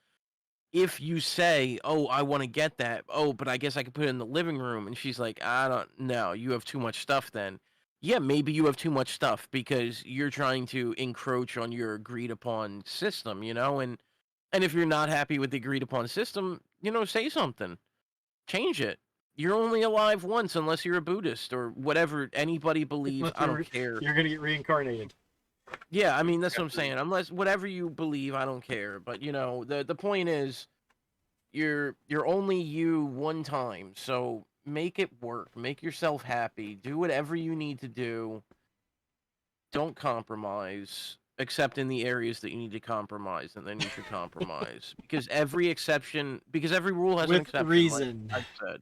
if you say, "Oh, I want to get that," oh, but I guess I could put it in the living room, and she's like, "I don't know, you have too much stuff." Then, yeah, maybe you have too much stuff because you're trying to encroach on your agreed upon system, and if you're not happy with the agreed upon system, say something, change it. You're only alive once unless you're a Buddhist or whatever anybody believes. I don't care. You're gonna get reincarnated. Yeah, I mean that's what I'm saying. Unless whatever you believe, I don't care. But the point is, you're only you one time, so make it work. Make yourself happy. Do whatever you need to do. Don't compromise, except in the areas that you need to compromise, and then you should compromise because every rule has an With exception. reason. Like I said,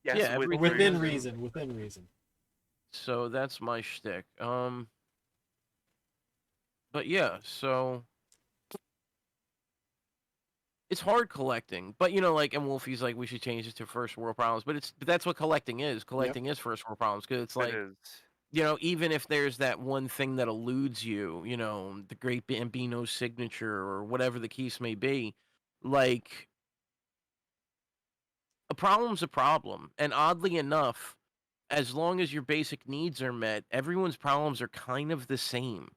Yes, yeah, with Within reason. Within reason. so that's my shtick. But yeah, so it's hard collecting, but and Wolfie's like we should change this to first world problems, but that's what collecting is. Collecting is first world problems because it's It like is. even if there's that one thing that eludes you, the Great Bambino signature or whatever the case may be, like a problem's a problem, and oddly enough, as long as your basic needs are met, everyone's problems are kind of the same.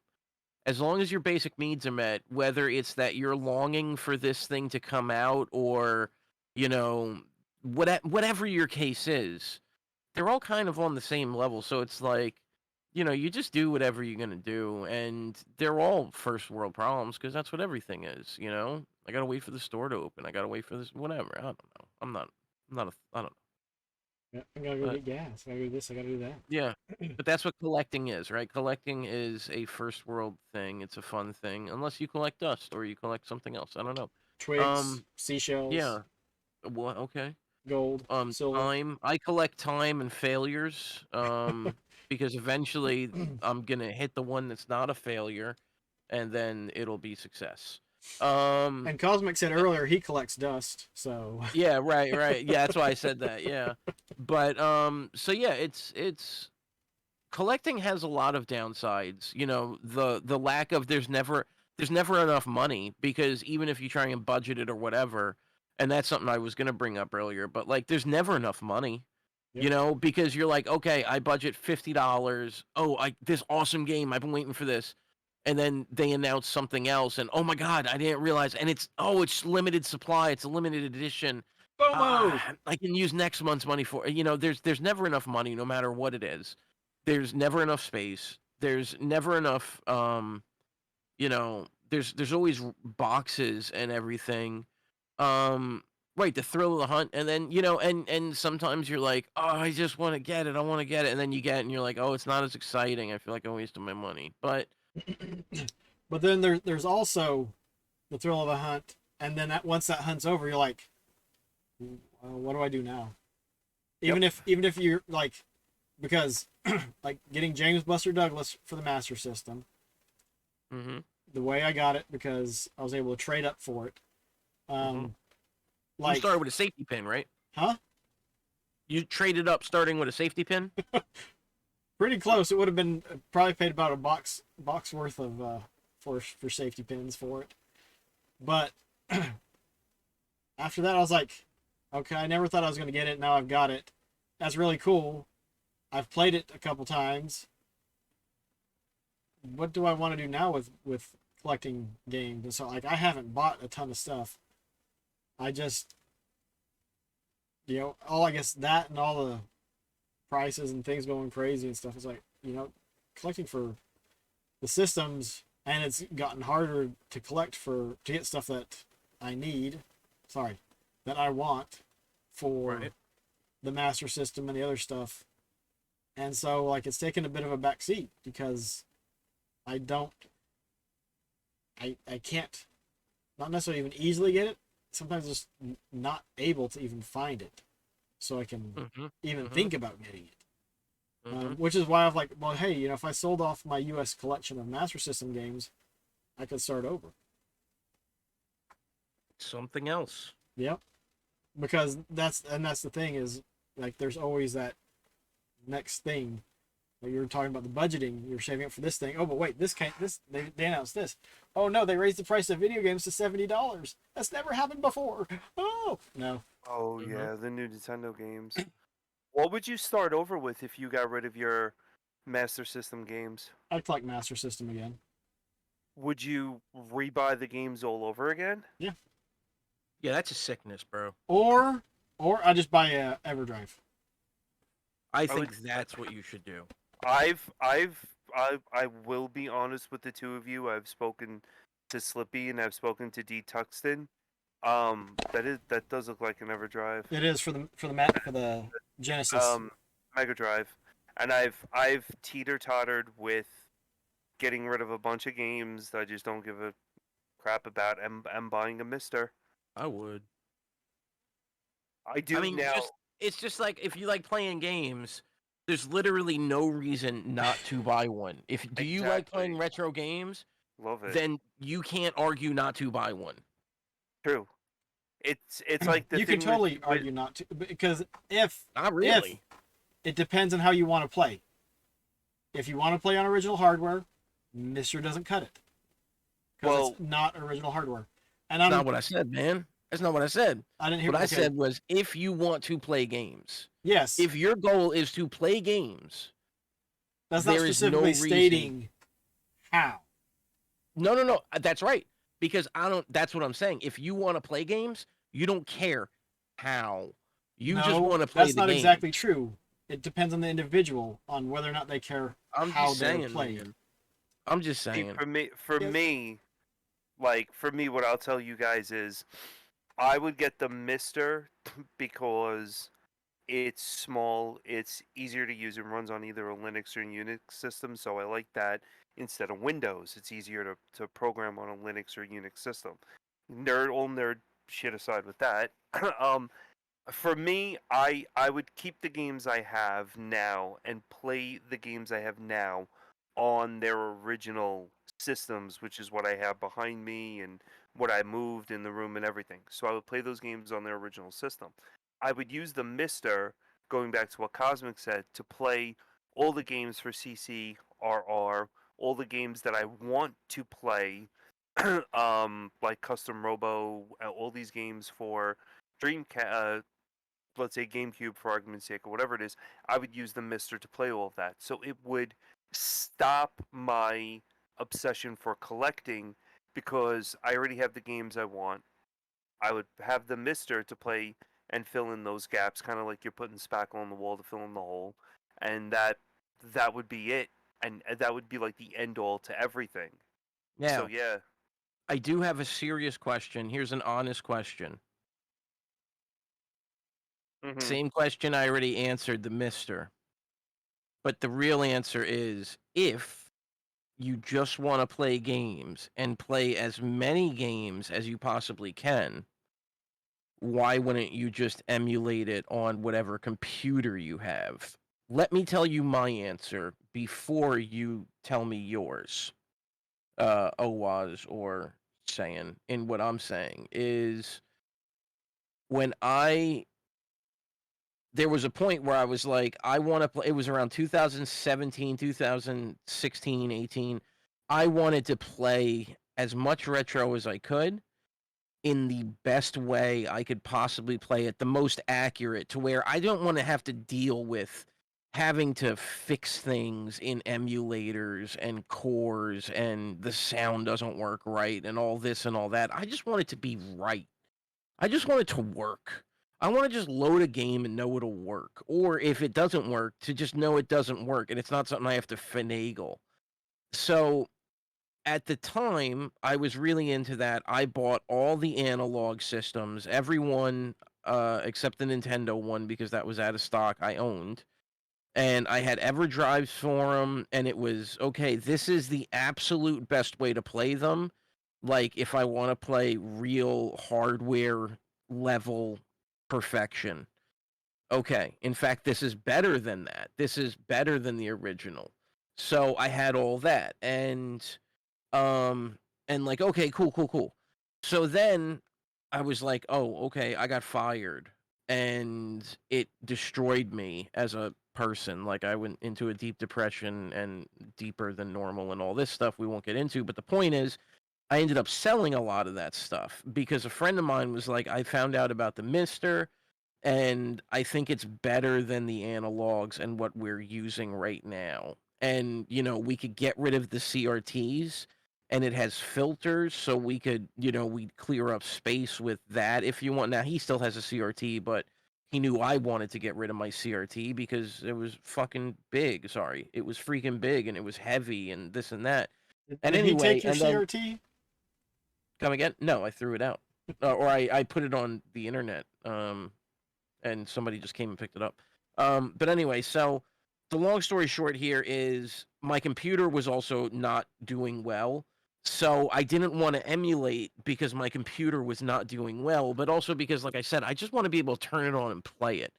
As long as your basic needs are met, whether it's that you're longing for this thing to come out or, whatever your case is, they're all kind of on the same level. So it's like, you just do whatever you're going to do. And they're all first world problems because that's what everything is, I got to wait for the store to open. I got to wait for this, whatever. I don't know. I don't know. Yeah, I gotta go get gas. I gotta do this. I gotta do that. Yeah, but that's what collecting is, right? Collecting is a first world thing. It's a fun thing, unless you collect dust or you collect something else. I don't know. Twigs, seashells, Yeah. Well, okay. gold, silver. Time. I collect time and failures. Because eventually I'm gonna hit the one that's not a failure, and then it'll be success. And Cosmic said earlier he collects dust, so Yeah, right. Yeah, that's why I said that. Yeah, but so yeah, it's collecting has a lot of downsides. The lack of there's never enough money because even if you try and budget it or whatever, and that's something I was gonna bring up earlier, but like there's never enough money. Yep. Because you're like, okay, I budget $50. Oh, this awesome game, I've been waiting for this. And then they announce something else, and oh my god, I didn't realize. And it's limited supply, it's a limited edition. FOMO. I can use next month's money for. There's never enough money, no matter what it is. There's never enough space. There's never enough. There's always boxes and everything. Right, the thrill of the hunt, and then and sometimes you're like, oh, I just want to get it, I want to get it, and then you get it, and you're like, oh, it's not as exciting. I feel like I wasted my money, but. But then there's also the thrill of a hunt, and then once that hunt's over, you're like, what do I do now? Even if you're like, because like getting James Buster Douglas for the Master System, the way I got it because I was able to trade up for it. Like you started with a safety pin, right? Huh? You traded up starting with a safety pin? Pretty close. It would have been probably paid about a box worth of for safety pins for it. But after that, I was like, okay, I never thought I was going to get it. Now I've got it. That's really cool. I've played it a couple times. What do I want to do now with collecting games? And so, like, I haven't bought a ton of stuff. I just, all I guess that and all the prices and things going crazy and stuff is like, collecting for the systems, and it's gotten harder to collect to get stuff that I need. Sorry, that I want for the Master System and the other stuff. And so, like, it's taken a bit of a back seat because I can't, not necessarily even easily get it. Sometimes just not able to even find it, so I can even think about getting it. Which is why I've like, well, hey, if I sold off my U.S. collection of Master System games, I could start over. Something else. Yep. Because that's the thing is, like, there's always that next thing. Like, you were talking about the budgeting, you're saving up for this thing. Oh, but wait, they announced this. Oh no, they raised the price of video games to $70. That's never happened before. Oh no. Oh yeah, the new Nintendo games. What would you start over with if you got rid of your Master System games? I'd collect Master System again. Would you rebuy the games all over again? Yeah. Yeah, that's a sickness, bro. Or I just buy a EverDrive. I think that's what you should do. I will be honest with the two of you. I've spoken to Slippy and I've spoken to D Tuxton. That does look like an EverDrive. It is for the Genesis. Mega Drive, and I've teeter-tottered with getting rid of a bunch of games that I just don't give a crap about, and buying a Mister. I would. I do now. It's just like if you like playing games, there's literally no reason not to buy one. Do you like playing retro games? Love it. Then you can't argue not to buy one. True. It's like the you thing can totally argue not to, because not really. It depends on how you want to play. If you want to play on original hardware, Mister doesn't cut it. Because it's not original hardware. And that's not what I said, man. That's not what I said. I didn't hear what I said was if you want to play games. Yes. If your goal is to play games. That's not specifically stating how. No. That's right. Because that's what I'm saying. If you want to play games, you don't care how. You just want to play the game. That's not exactly true. It depends on the individual on whether or not they care how they play. Man. I'm just saying. For me, what I'll tell you guys is, I would get the Mister because it's small, it's easier to use, and runs on either a Linux or Unix system, so I like that. Instead of Windows, it's easier to program on a Linux or Unix system. Nerd shit aside with that. For me, I would keep the games I have now and play the games I have now on their original systems, which is what I have behind me and what I moved in the room and everything. So I would play those games on their original system. I would use the Mister, going back to what Cosmic said, to play all the games for CCRR, all the games that I want to play, like Custom Robo, all these games for Dreamcast, let's say GameCube for argument's sake, or whatever it is. I would use the Mister to play all of that. So it would stop my obsession for collecting because I already have the games I want. I would have the Mister to play and fill in those gaps, kind of like you're putting spackle on the wall to fill in the hole, and that would be it. And that would be like the end all to everything. Now, so yeah. I do have a serious question. Here's an honest question. Mm-hmm. Same question I already answered, the Mister. But the real answer is, if you just want to play games and play as many games as you possibly can, why wouldn't you just emulate it on whatever computer you have? Let me tell you my answer before you tell me yours, Owaz or Sayian. And what I'm saying is, there was a point where I was like, I want to play. It was around 2017, 2016, 18. I wanted to play as much retro as I could in the best way I could possibly play it, the most accurate, to where I don't want to have to deal with having to fix things in emulators and cores and the sound doesn't work right and all this and all that. I just want it to be right. I just want it to work. I want to just load a game and know it'll work. Or if it doesn't work, to just know it doesn't work and it's not something I have to finagle. So at the time, I was really into that. I bought all the analog systems, every one except the Nintendo one because that was out of stock. I owned, and I had EverDrives for them, and it was okay. This is the absolute best way to play them. Like if I want to play real hardware level perfection. Okay, in fact, this is better than that. This is better than the original. So I had all that, um, and like, okay, cool. So then I was like, oh, okay, I got fired. And it destroyed me as a person. Like, I went into a deep depression and deeper than normal and all this stuff we won't get into. But the point is, I ended up selling a lot of that stuff because a friend of mine was like, I found out about the Mister, and I think it's better than the analogs and what we're using right now. And, we could get rid of the CRTs and it has filters, so we could, we'd clear up space with that if you want. Now, he still has a CRT, but he knew I wanted to get rid of my CRT because it was fucking big. Sorry. It was freaking big and it was heavy and this and that. And Did he anyway, take your and then CRT? come again? No, I threw it out. Or I put it on the internet. And somebody just came and picked it up. But anyway, so the long story short here is my computer was also not doing well. So I didn't want to emulate because my computer was not doing well, but also because, like I said, I just want to be able to turn it on and play it.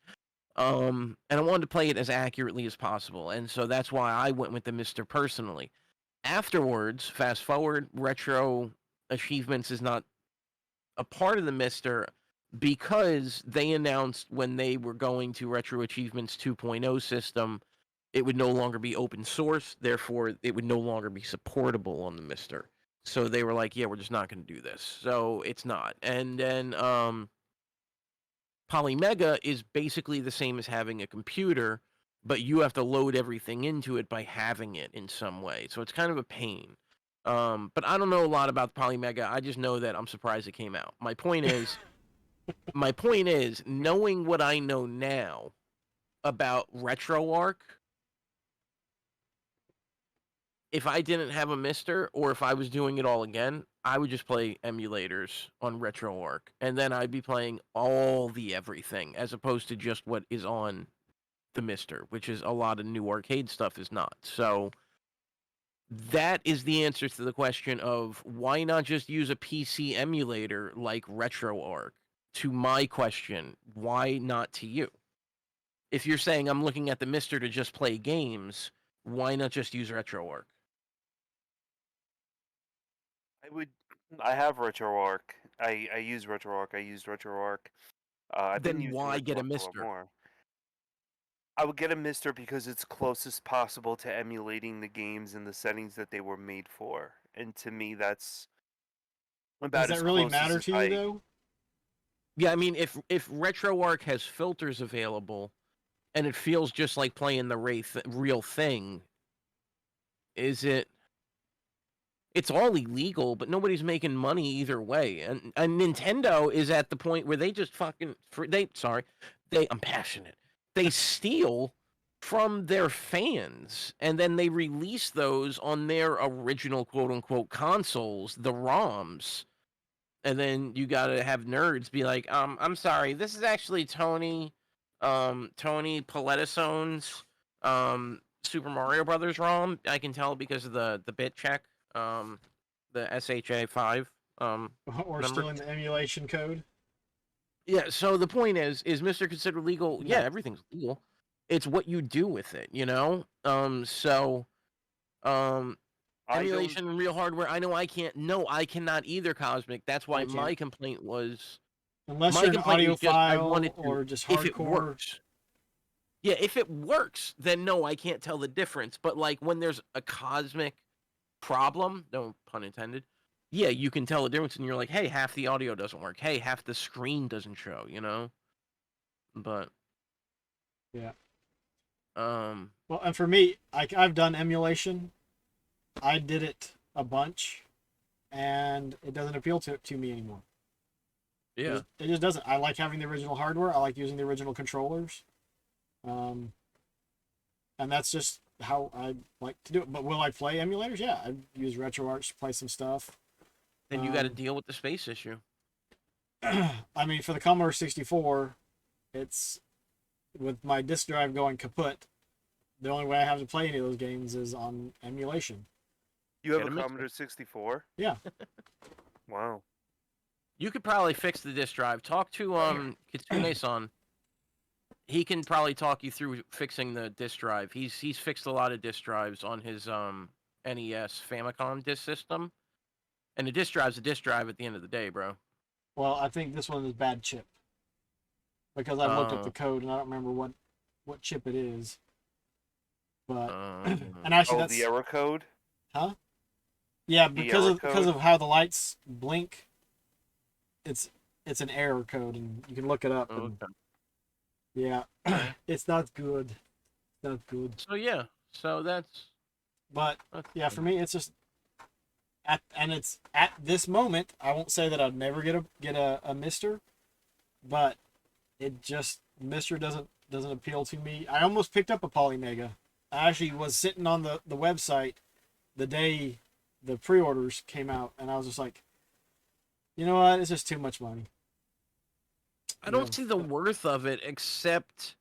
And I wanted to play it as accurately as possible. And so that's why I went with the Mister personally. Afterwards, fast forward, retro achievements is not a part of the Mister because they announced when they were going to Retro Achievements 2.0 system, it would no longer be open source, therefore it would no longer be supportable on the Mister. So they were like, yeah, we're just not going to do this. So it's not. And then Polymega is basically the same as having a computer, but you have to load everything into it by having it in some way. So it's kind of a pain. But I don't know a lot about Polymega. I just know that I'm surprised it came out. My point is, knowing what I know now about RetroArch, if I didn't have a Mister or if I was doing it all again, I would just play emulators on RetroArch, and then I'd be playing all the everything as opposed to just what is on the Mister, which is a lot of new arcade stuff is not. So that is the answer to the question of why not just use a PC emulator like RetroArch? To my question, why not to you? If you're saying I'm looking at the Mister to just play games, why not just use RetroArch? I have RetroArch. I use RetroArch. I used RetroArch. I've been Then using why get a RetroArch a lot Mister? more. I would get a Mister because it's closest possible to emulating the games and the settings that they were made for. And to me, that's Does about that as really close matter as to you I. though? Yeah, I mean, if RetroArch has filters available and it feels just like playing the real thing, is it? It's all illegal, but nobody's making money either way. And Nintendo is at the point where they just fucking I'm passionate. They steal from their fans and then they release those on their original quote unquote consoles, the ROMs. And then you gotta have nerds be like, I'm sorry, this is actually Tony Paletasone's Super Mario Brothers ROM. I can tell because of the bit check, the SHA5 Or number. stealing the emulation code? Yeah. So the point is Mister considered legal? Yeah, No. everything's legal. It's what you do with it, you know. So um, I don't. emulation and real hardware. I know I can't. No, I cannot either. Cosmic. That's why I my can't. complaint was. Unless My you're an complaint was just I audiophile wanted to. or just If it hardcore. works. Yeah, if it works, then no, I can't tell the difference. But like when there's a cosmic problem, no pun intended, yeah, you can tell a difference, and you're like, hey, half the audio doesn't work. Hey, half the screen doesn't show. But Yeah. um, Well, and for me, I've done emulation. I did it a bunch, and it doesn't appeal to me anymore. yeah, It just doesn't. I like having the original hardware. I like using the original controllers. And that's just how I like to do it. But will I play emulators? Yeah, I use RetroArch to play some stuff. then you got to deal with the space issue. I mean, for the Commodore 64, it's with my disk drive going kaput. The only way I have to play any of those games is on emulation. You have Get a a mixer. Commodore 64? Yeah. Wow. You could probably fix the disk drive. Talk to Kitsune-san. He can probably talk you through fixing the disk drive. He's fixed a lot of disk drives on his NES Famicom disk system. And a disk drive's a disk drive at the end of the day, bro. Well, I think this one is bad chip because I've looked up the code and I don't remember what chip it is. But and actually, that's the error code. Huh? Yeah, because of how the lights blink, it's an error code, and you can look it up. And, yeah, it's not good. Not good. So yeah, that's. But yeah, for me, it's just it's at this moment. I won't say that I'd never get a Mister, but it just Mister doesn't appeal to me. I almost picked up a Polymega. I actually was sitting on the website the day the pre-orders came out, and I was just like, you know what, it's just too much money. I don't see the worth of it, except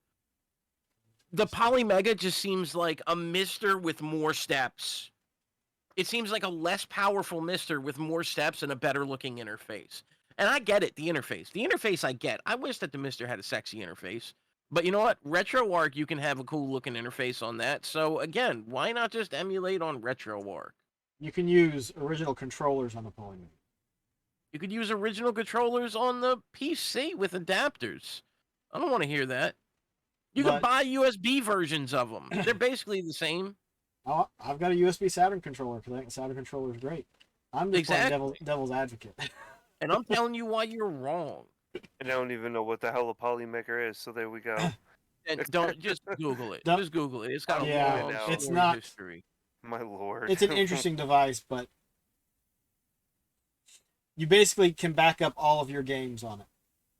the Polymega just seems like a Mister with more steps. It seems like a less powerful Mister with more steps and a better looking interface. And I get it, the interface I get. I wish that the Mister had a sexy interface. But you know what? RetroArch, you can have a cool looking interface on that. So again, why not just emulate on RetroArch? You can use original controllers on the Polymega. You could use original controllers on the PC with adapters. I don't want to hear that. You can buy USB versions of them. They're basically the same. Oh, I've got a USB Saturn controller because I think the Saturn controller is great. I'm just playing devil's advocate. And I'm telling you why you're wrong. And I don't even know what the hell a Polymega is, so there we go. And don't just Google it. Just Google it. It's got a long history. My lord. It's an interesting device, but you basically can back up all of your games on it.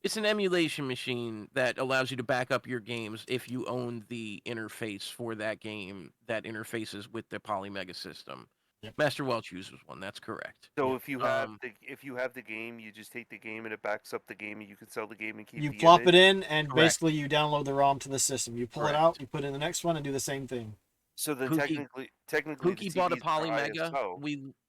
It's an emulation machine that allows you to back up your games if you own the interface for that game that interfaces with the Polymega system. Yep. Master Welch uses one. That's correct. So if you have the game, you just take the game and it backs up the game, and you can sell the game and keep. You plop it in, and basically you download the ROM to the system. You pull it out, you put in the next one, and do the same thing. So then technically, Pookie bought a Polymega.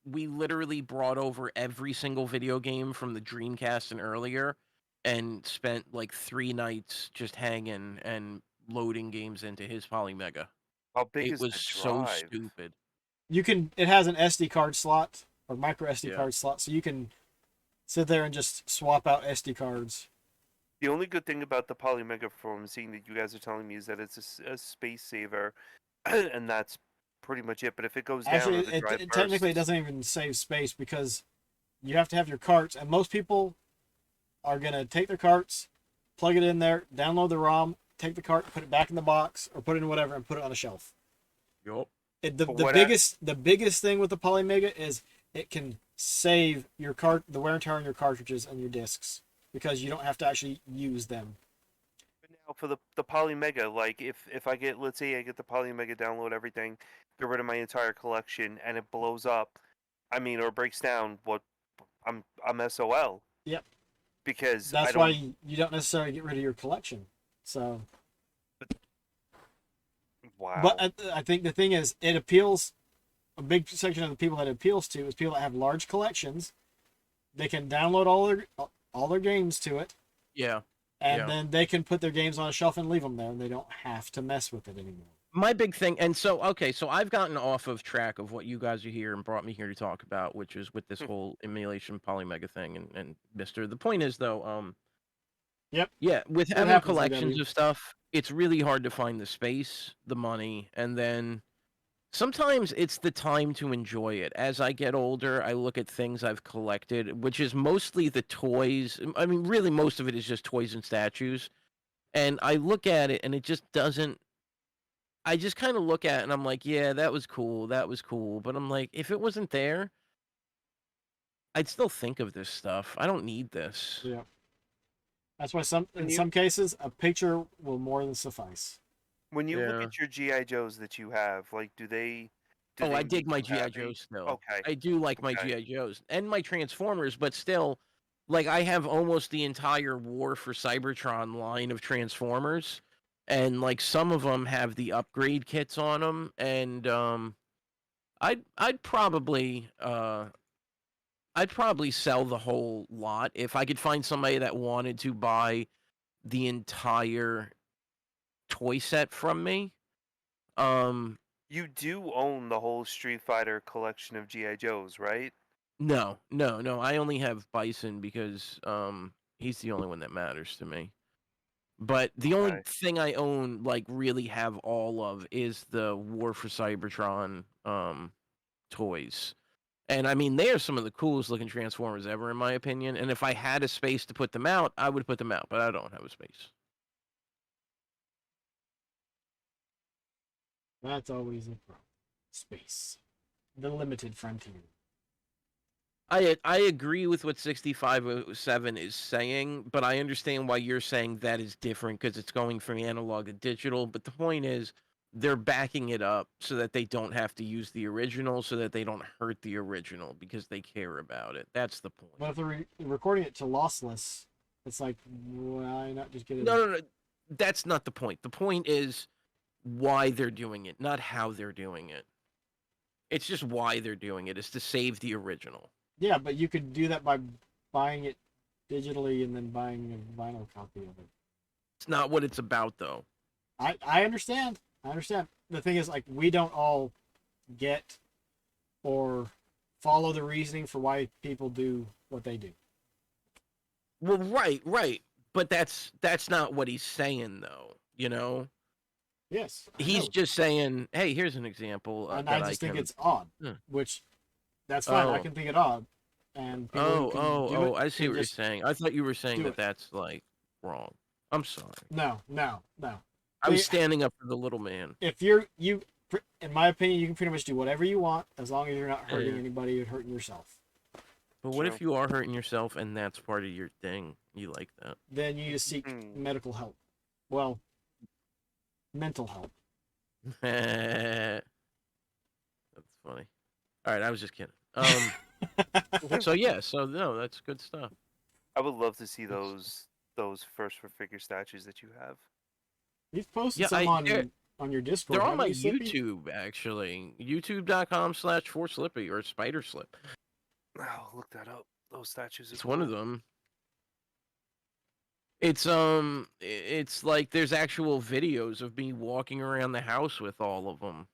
We literally brought over every single video game from the Dreamcast and earlier, and spent like 3 nights just hanging and loading games into his Polymega. How big is it was so stupid. It has an SD card slot or micro SD card slot, so you can sit there and just swap out SD cards. The only good thing about the Polymega from seeing that you guys are telling me is that it's a space saver, and that's pretty much it. But if it goes down, technically it doesn't even save space because you have to have your carts, and most people are gonna take their carts, plug it in there, download the ROM, take the cart, put it back in the box, or put it in whatever, and put it on a shelf. Yup. The biggest thing with the Polymega is it can save the wear and tear on your cartridges and your discs because you don't have to actually use them. But now for the Polymega, like if I get, let's say I get the Polymega, download everything, get rid of my entire collection, and it blows up, or breaks down, I'm SOL. Yep. Because that's why you don't necessarily get rid of your collection. So. Wow. But I think the thing is, it appeals. A big section of the people that it appeals to is people that have large collections. They can download all their games to it. Yeah. And then they can put their games on a shelf and leave them there, and they don't have to mess with it anymore. My big thing, and so I've gotten off of track of what you guys are here and brought me here to talk about, which is with this whole emulation Polymega thing and Mister. The point is though, Yep. Yeah, with having collections of stuff, it's really hard to find the space, the money, and then Sometimes it's the time to enjoy it. As I get older, I look at things I've collected, which is mostly the toys. I mean, really, most of it is just toys and statues. And I look at it, and it just doesn't. I just kind of look at it, and I'm like, yeah, that was cool. That was cool. But I'm like, if it wasn't there, I'd still think of this stuff. I don't need this. Yeah. That's why When in you some cases a picture will more than suffice. when you look Yeah. at your GI Joes that you have, like, do they Oh, I make dig my you GI happy? Joes still. Okay. I do like my Okay. GI Joes and my Transformers, but still, like I have almost the entire War for Cybertron line of Transformers, and like some of them have the upgrade kits on them, and I'd probably sell the whole lot if I could find somebody that wanted to buy the entire toy set from me. You do own the whole Street Fighter collection of GI Joes, right? No. I only have Bison because he's the only one that matters to me. But the only Okay. thing I own, like really have all of, is the War for Cybertron toys. And I mean, they are some of the coolest looking Transformers ever, in my opinion. And if I had a space to put them out, I would put them out, but I don't have a space. That's always a problem. Space. The limited frontier. I agree with what 6507 is saying, but I understand why you're saying that is different because it's going from analog to digital. But the point is, they're backing it up so that they don't have to use the original, so that they don't hurt the original because they care about it. That's the point. But if they're recording it to lossless, it's like, why not just get it? No. That's not the point. The point is why they're doing it, not how they're doing it. It's just why they're doing it, is to save the original. Yeah, but you could do that by buying it digitally and then buying a vinyl copy of it. It's not what it's about, though. I understand. I understand. The thing is, like, we don't all get or follow the reasoning for why people do what they do. Well, right. But that's not what he's saying, though. You know, Yes, I he's know. just saying, "Hey, here's an example." And That I just think can... it's odd, Hmm. which that's fine. I Oh, can think it odd, and people who can do it I see can what you're just saying. I thought you were saying do that it. that's like wrong. I'm sorry. No. I was standing up for the little man. If you, in my opinion, you can pretty much do whatever you want as long as you're not hurting Yeah. anybody or hurting yourself. But what True. if you are hurting yourself and that's part of your thing? You like that? Then you just seek medical help. Well, mental help. That's funny. All right, I was just kidding. So yeah, so no, that's good stuff. I would love to see those first for figure statues that you have. You've posted Yeah, some they're on your Discord. on haven't my you, Slippy? YouTube actually. YouTube.com/4Slippy or Spiderslip. Oh, look that up. Those statues are It's cool. one of them. It's like there's actual videos of me walking around the house with all of them.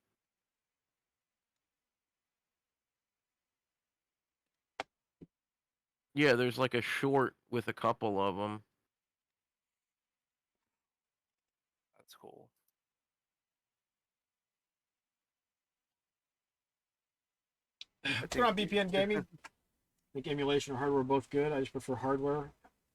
Yeah, there's like a short with a couple of them. That's cool. Turn on BPN gaming. I think emulation or hardware are both good. I just prefer hardware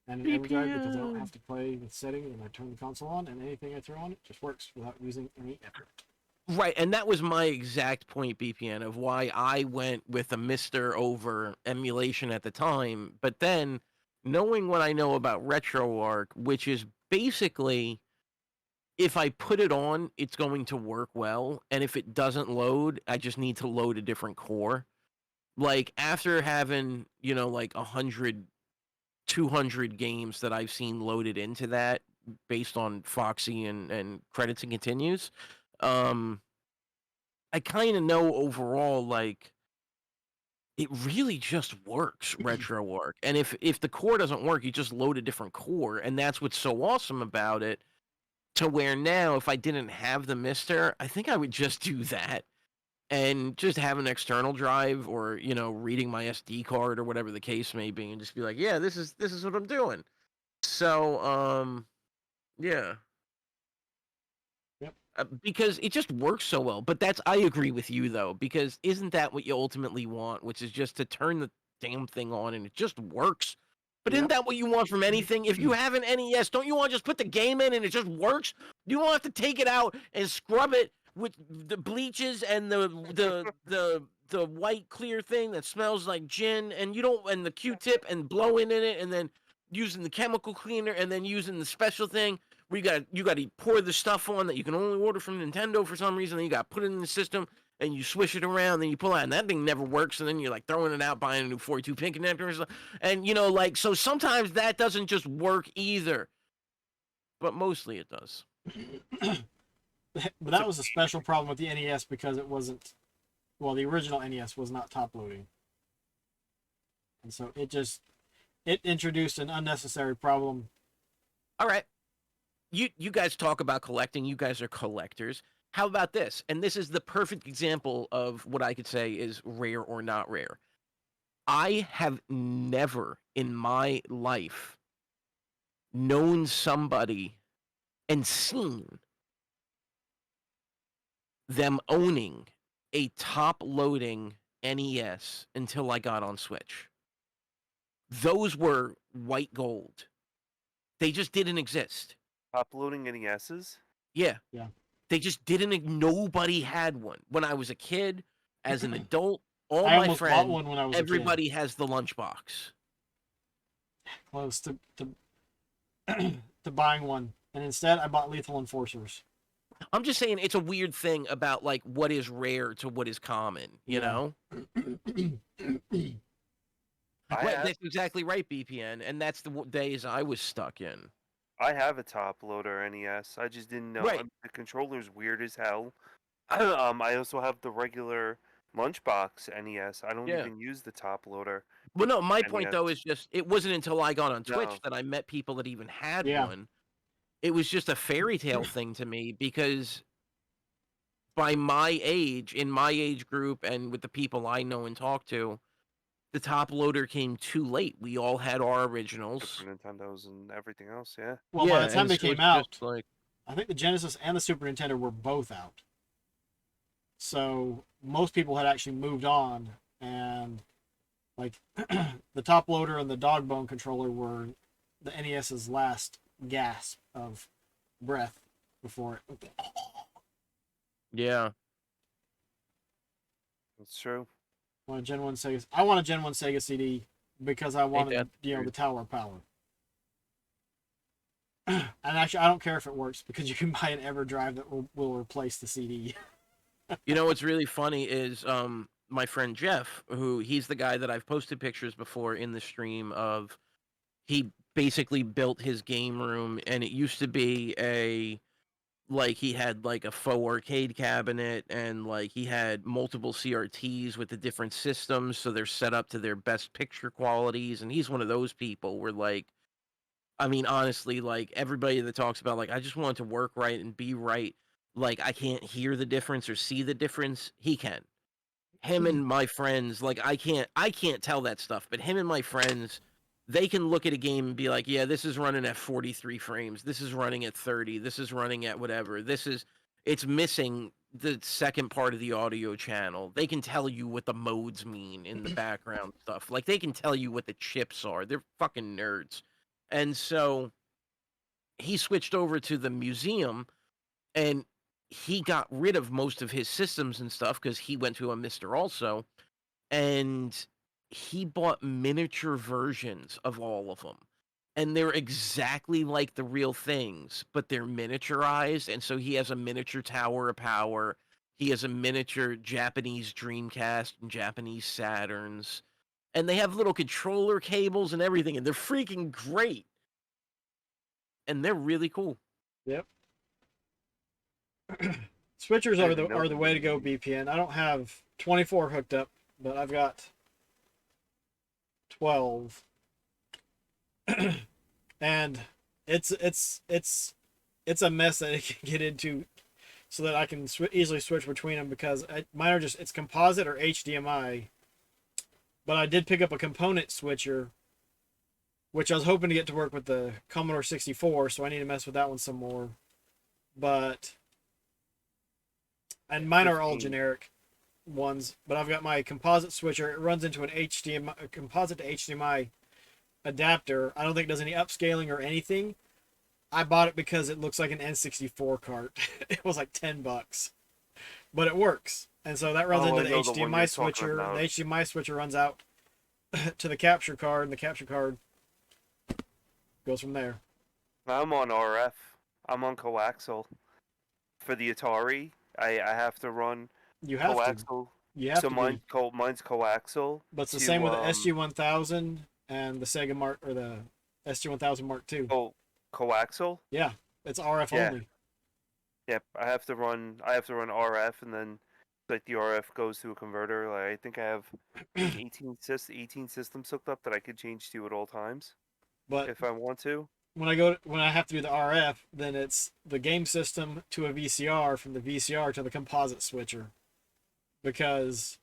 and an overdrive because I don't have to play with settings and I turn the console on and anything I throw on it just works without using any effort. Right, and that was my exact point, BPN, of why I went with a Mister over emulation at the time. But then, knowing what I know about RetroArch, which is basically, if I put it on, it's going to work well, and if it doesn't load, I just need to load a different core. Like, after having, like 100, 200 games that I've seen loaded into that, based on Foxy and credits and continues, I kind of know overall, like, it really just works, RetroArch. And if the core doesn't work, you just load a different core, and that's what's so awesome about it. To where now, if I didn't have the Mister, I think I would just do that and just have an external drive, or reading my SD card or whatever the case may be, and just be like, yeah, this is what I'm doing. So yeah. Yep. because it just works so well. But I agree with you though, because isn't that what you ultimately want, which is just to turn the damn thing on and it just works? But isn't Yep. that what you want from anything? If you have an NES, don't you want to just put the game in and it just works? You don't have to take it out and scrub it with the bleaches and the white clear thing that smells like gin, and the Q-tip and blowing in it, and then using the chemical cleaner, and then using the special thing where you got to pour the stuff on that you can only order from Nintendo for some reason. Then you got to put it in the system and you swish it around, then you pull out, and that thing never works. And then you're like throwing it out, buying a new 42 pin connector, and like so. Sometimes that doesn't just work either, but mostly it does. But that was a special problem with the NES because it wasn't. Well, the original NES was not top loading, and so it introduced an unnecessary problem. All right. You guys talk about collecting. You guys are collectors. How about this? And this is the perfect example of what I could say is rare or not rare. I have never in my life known somebody and seen them owning a top-loading NES until I got on Switch. Those were white gold. They just didn't exist. Uploading NESs? Yeah. Yeah. They just didn't. Nobody had one when I was a kid. As an adult, all I my almost friends, bought one when I was everybody has the lunchbox. close to to buying one, and instead I bought Lethal Enforcers. I'm just saying it's a weird thing about like what is rare to what is common. You know. Right, that's exactly right, BPN, and that's the days I was stuck in. I have a top loader NES. I just didn't know. Right. The controller's weird as hell. I also have the regular Lunchbox NES. I don't even use the top loader. Well, no, my point NES. though is just it wasn't until I got on Twitch No. that I met people that even had Yeah. one. It was just a fairy tale thing to me because by my age, in my age group, and with the people I know and talk to, the top loader came too late. We all had our originals. Super Nintendos and everything else, yeah. Well, by the time they came out, like, I think the Genesis and the Super Nintendo were both out. So most people had actually moved on, and like the top loader and the dog bone controller were the NES's last gasp of breath before it. yeah. That's true. I want a Gen 1 Sega CD because I wanted that the Tower of Power. And actually, I don't care if it works because you can buy an EverDrive that will replace the CD. You know what's really funny is my friend Jeff, he's the guy that I've posted pictures before in the stream of. He basically built his game room, and it used to be he had like a faux arcade cabinet, and like he had multiple CRTs with the different systems, so they're set up to their best picture qualities. And he's one of those people where like, I mean, honestly, like everybody that talks about like I just want it to work right and be right, like I can't hear the difference or see the difference. He can. Him and my friends, like I can't tell that stuff, but him and my friends, they can look at a game and be like, yeah, this is running at 43 frames. This is running at 30. This is running at whatever. It's missing the second part of the audio channel. They can tell you what the modes mean in the background stuff. Like they can tell you what the chips are. They're fucking nerds. And so he switched over to the museum, and he got rid of most of his systems and stuff because he went to a Mr. Also, and he bought miniature versions of all of them. And they're exactly like the real things, but they're miniaturized. And so he has a miniature Tower of Power. He has a miniature Japanese Dreamcast and Japanese Saturns. And they have little controller cables and everything, and they're freaking great. And they're really cool. Yep. Switchers are the way to go, BPN. I don't have 24 hooked up, but I've got 12. And it's a mess that it can get into so that I can easily switch between them because mine are it's composite or HDMI. But I did pick up a component switcher, which I was hoping to get to work with the Commodore 64, so I need to mess with that one some more. But And mine are all 15. generic ones, but I've got my composite switcher. It runs into an HDMI, a composite to HDMI adapter. I don't think it does any upscaling or anything. I bought it because it looks like an N64 cart. It was like $10, but it works. And so that runs Oh, into I the know the one HDMI you're talking switcher. about. The HDMI switcher runs out to the capture card, and the capture card goes from there. I'm on RF. I'm on coaxial. For the Atari, I have to run You have to. coaxial. You have So to be. mine's coaxial But it's the same to with the SG-1000 and the Sega Mark or the SG-1000 Mark II. coaxial. Yeah, it's RF Yeah. only. Yep, I have to run RF, and then like the RF goes to a converter. Like I think I have 18 systems hooked up that I could change to at all times But if I want to. when I have to do the RF, then it's the game system to a VCR, from the VCR to the composite switcher, because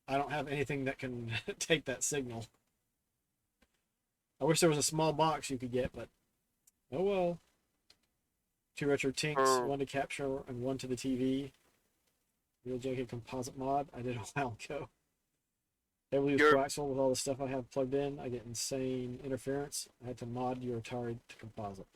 I don't have anything that can take that signal. I wish there was a small box you could get, but oh well. 2 retro tinks, For 1 to capture and 1 to the TV. Real janky composite mod I did a while ago. Heavily use Your coaxial with all the stuff I have plugged in. I get insane interference. I had to mod your Atari to composite.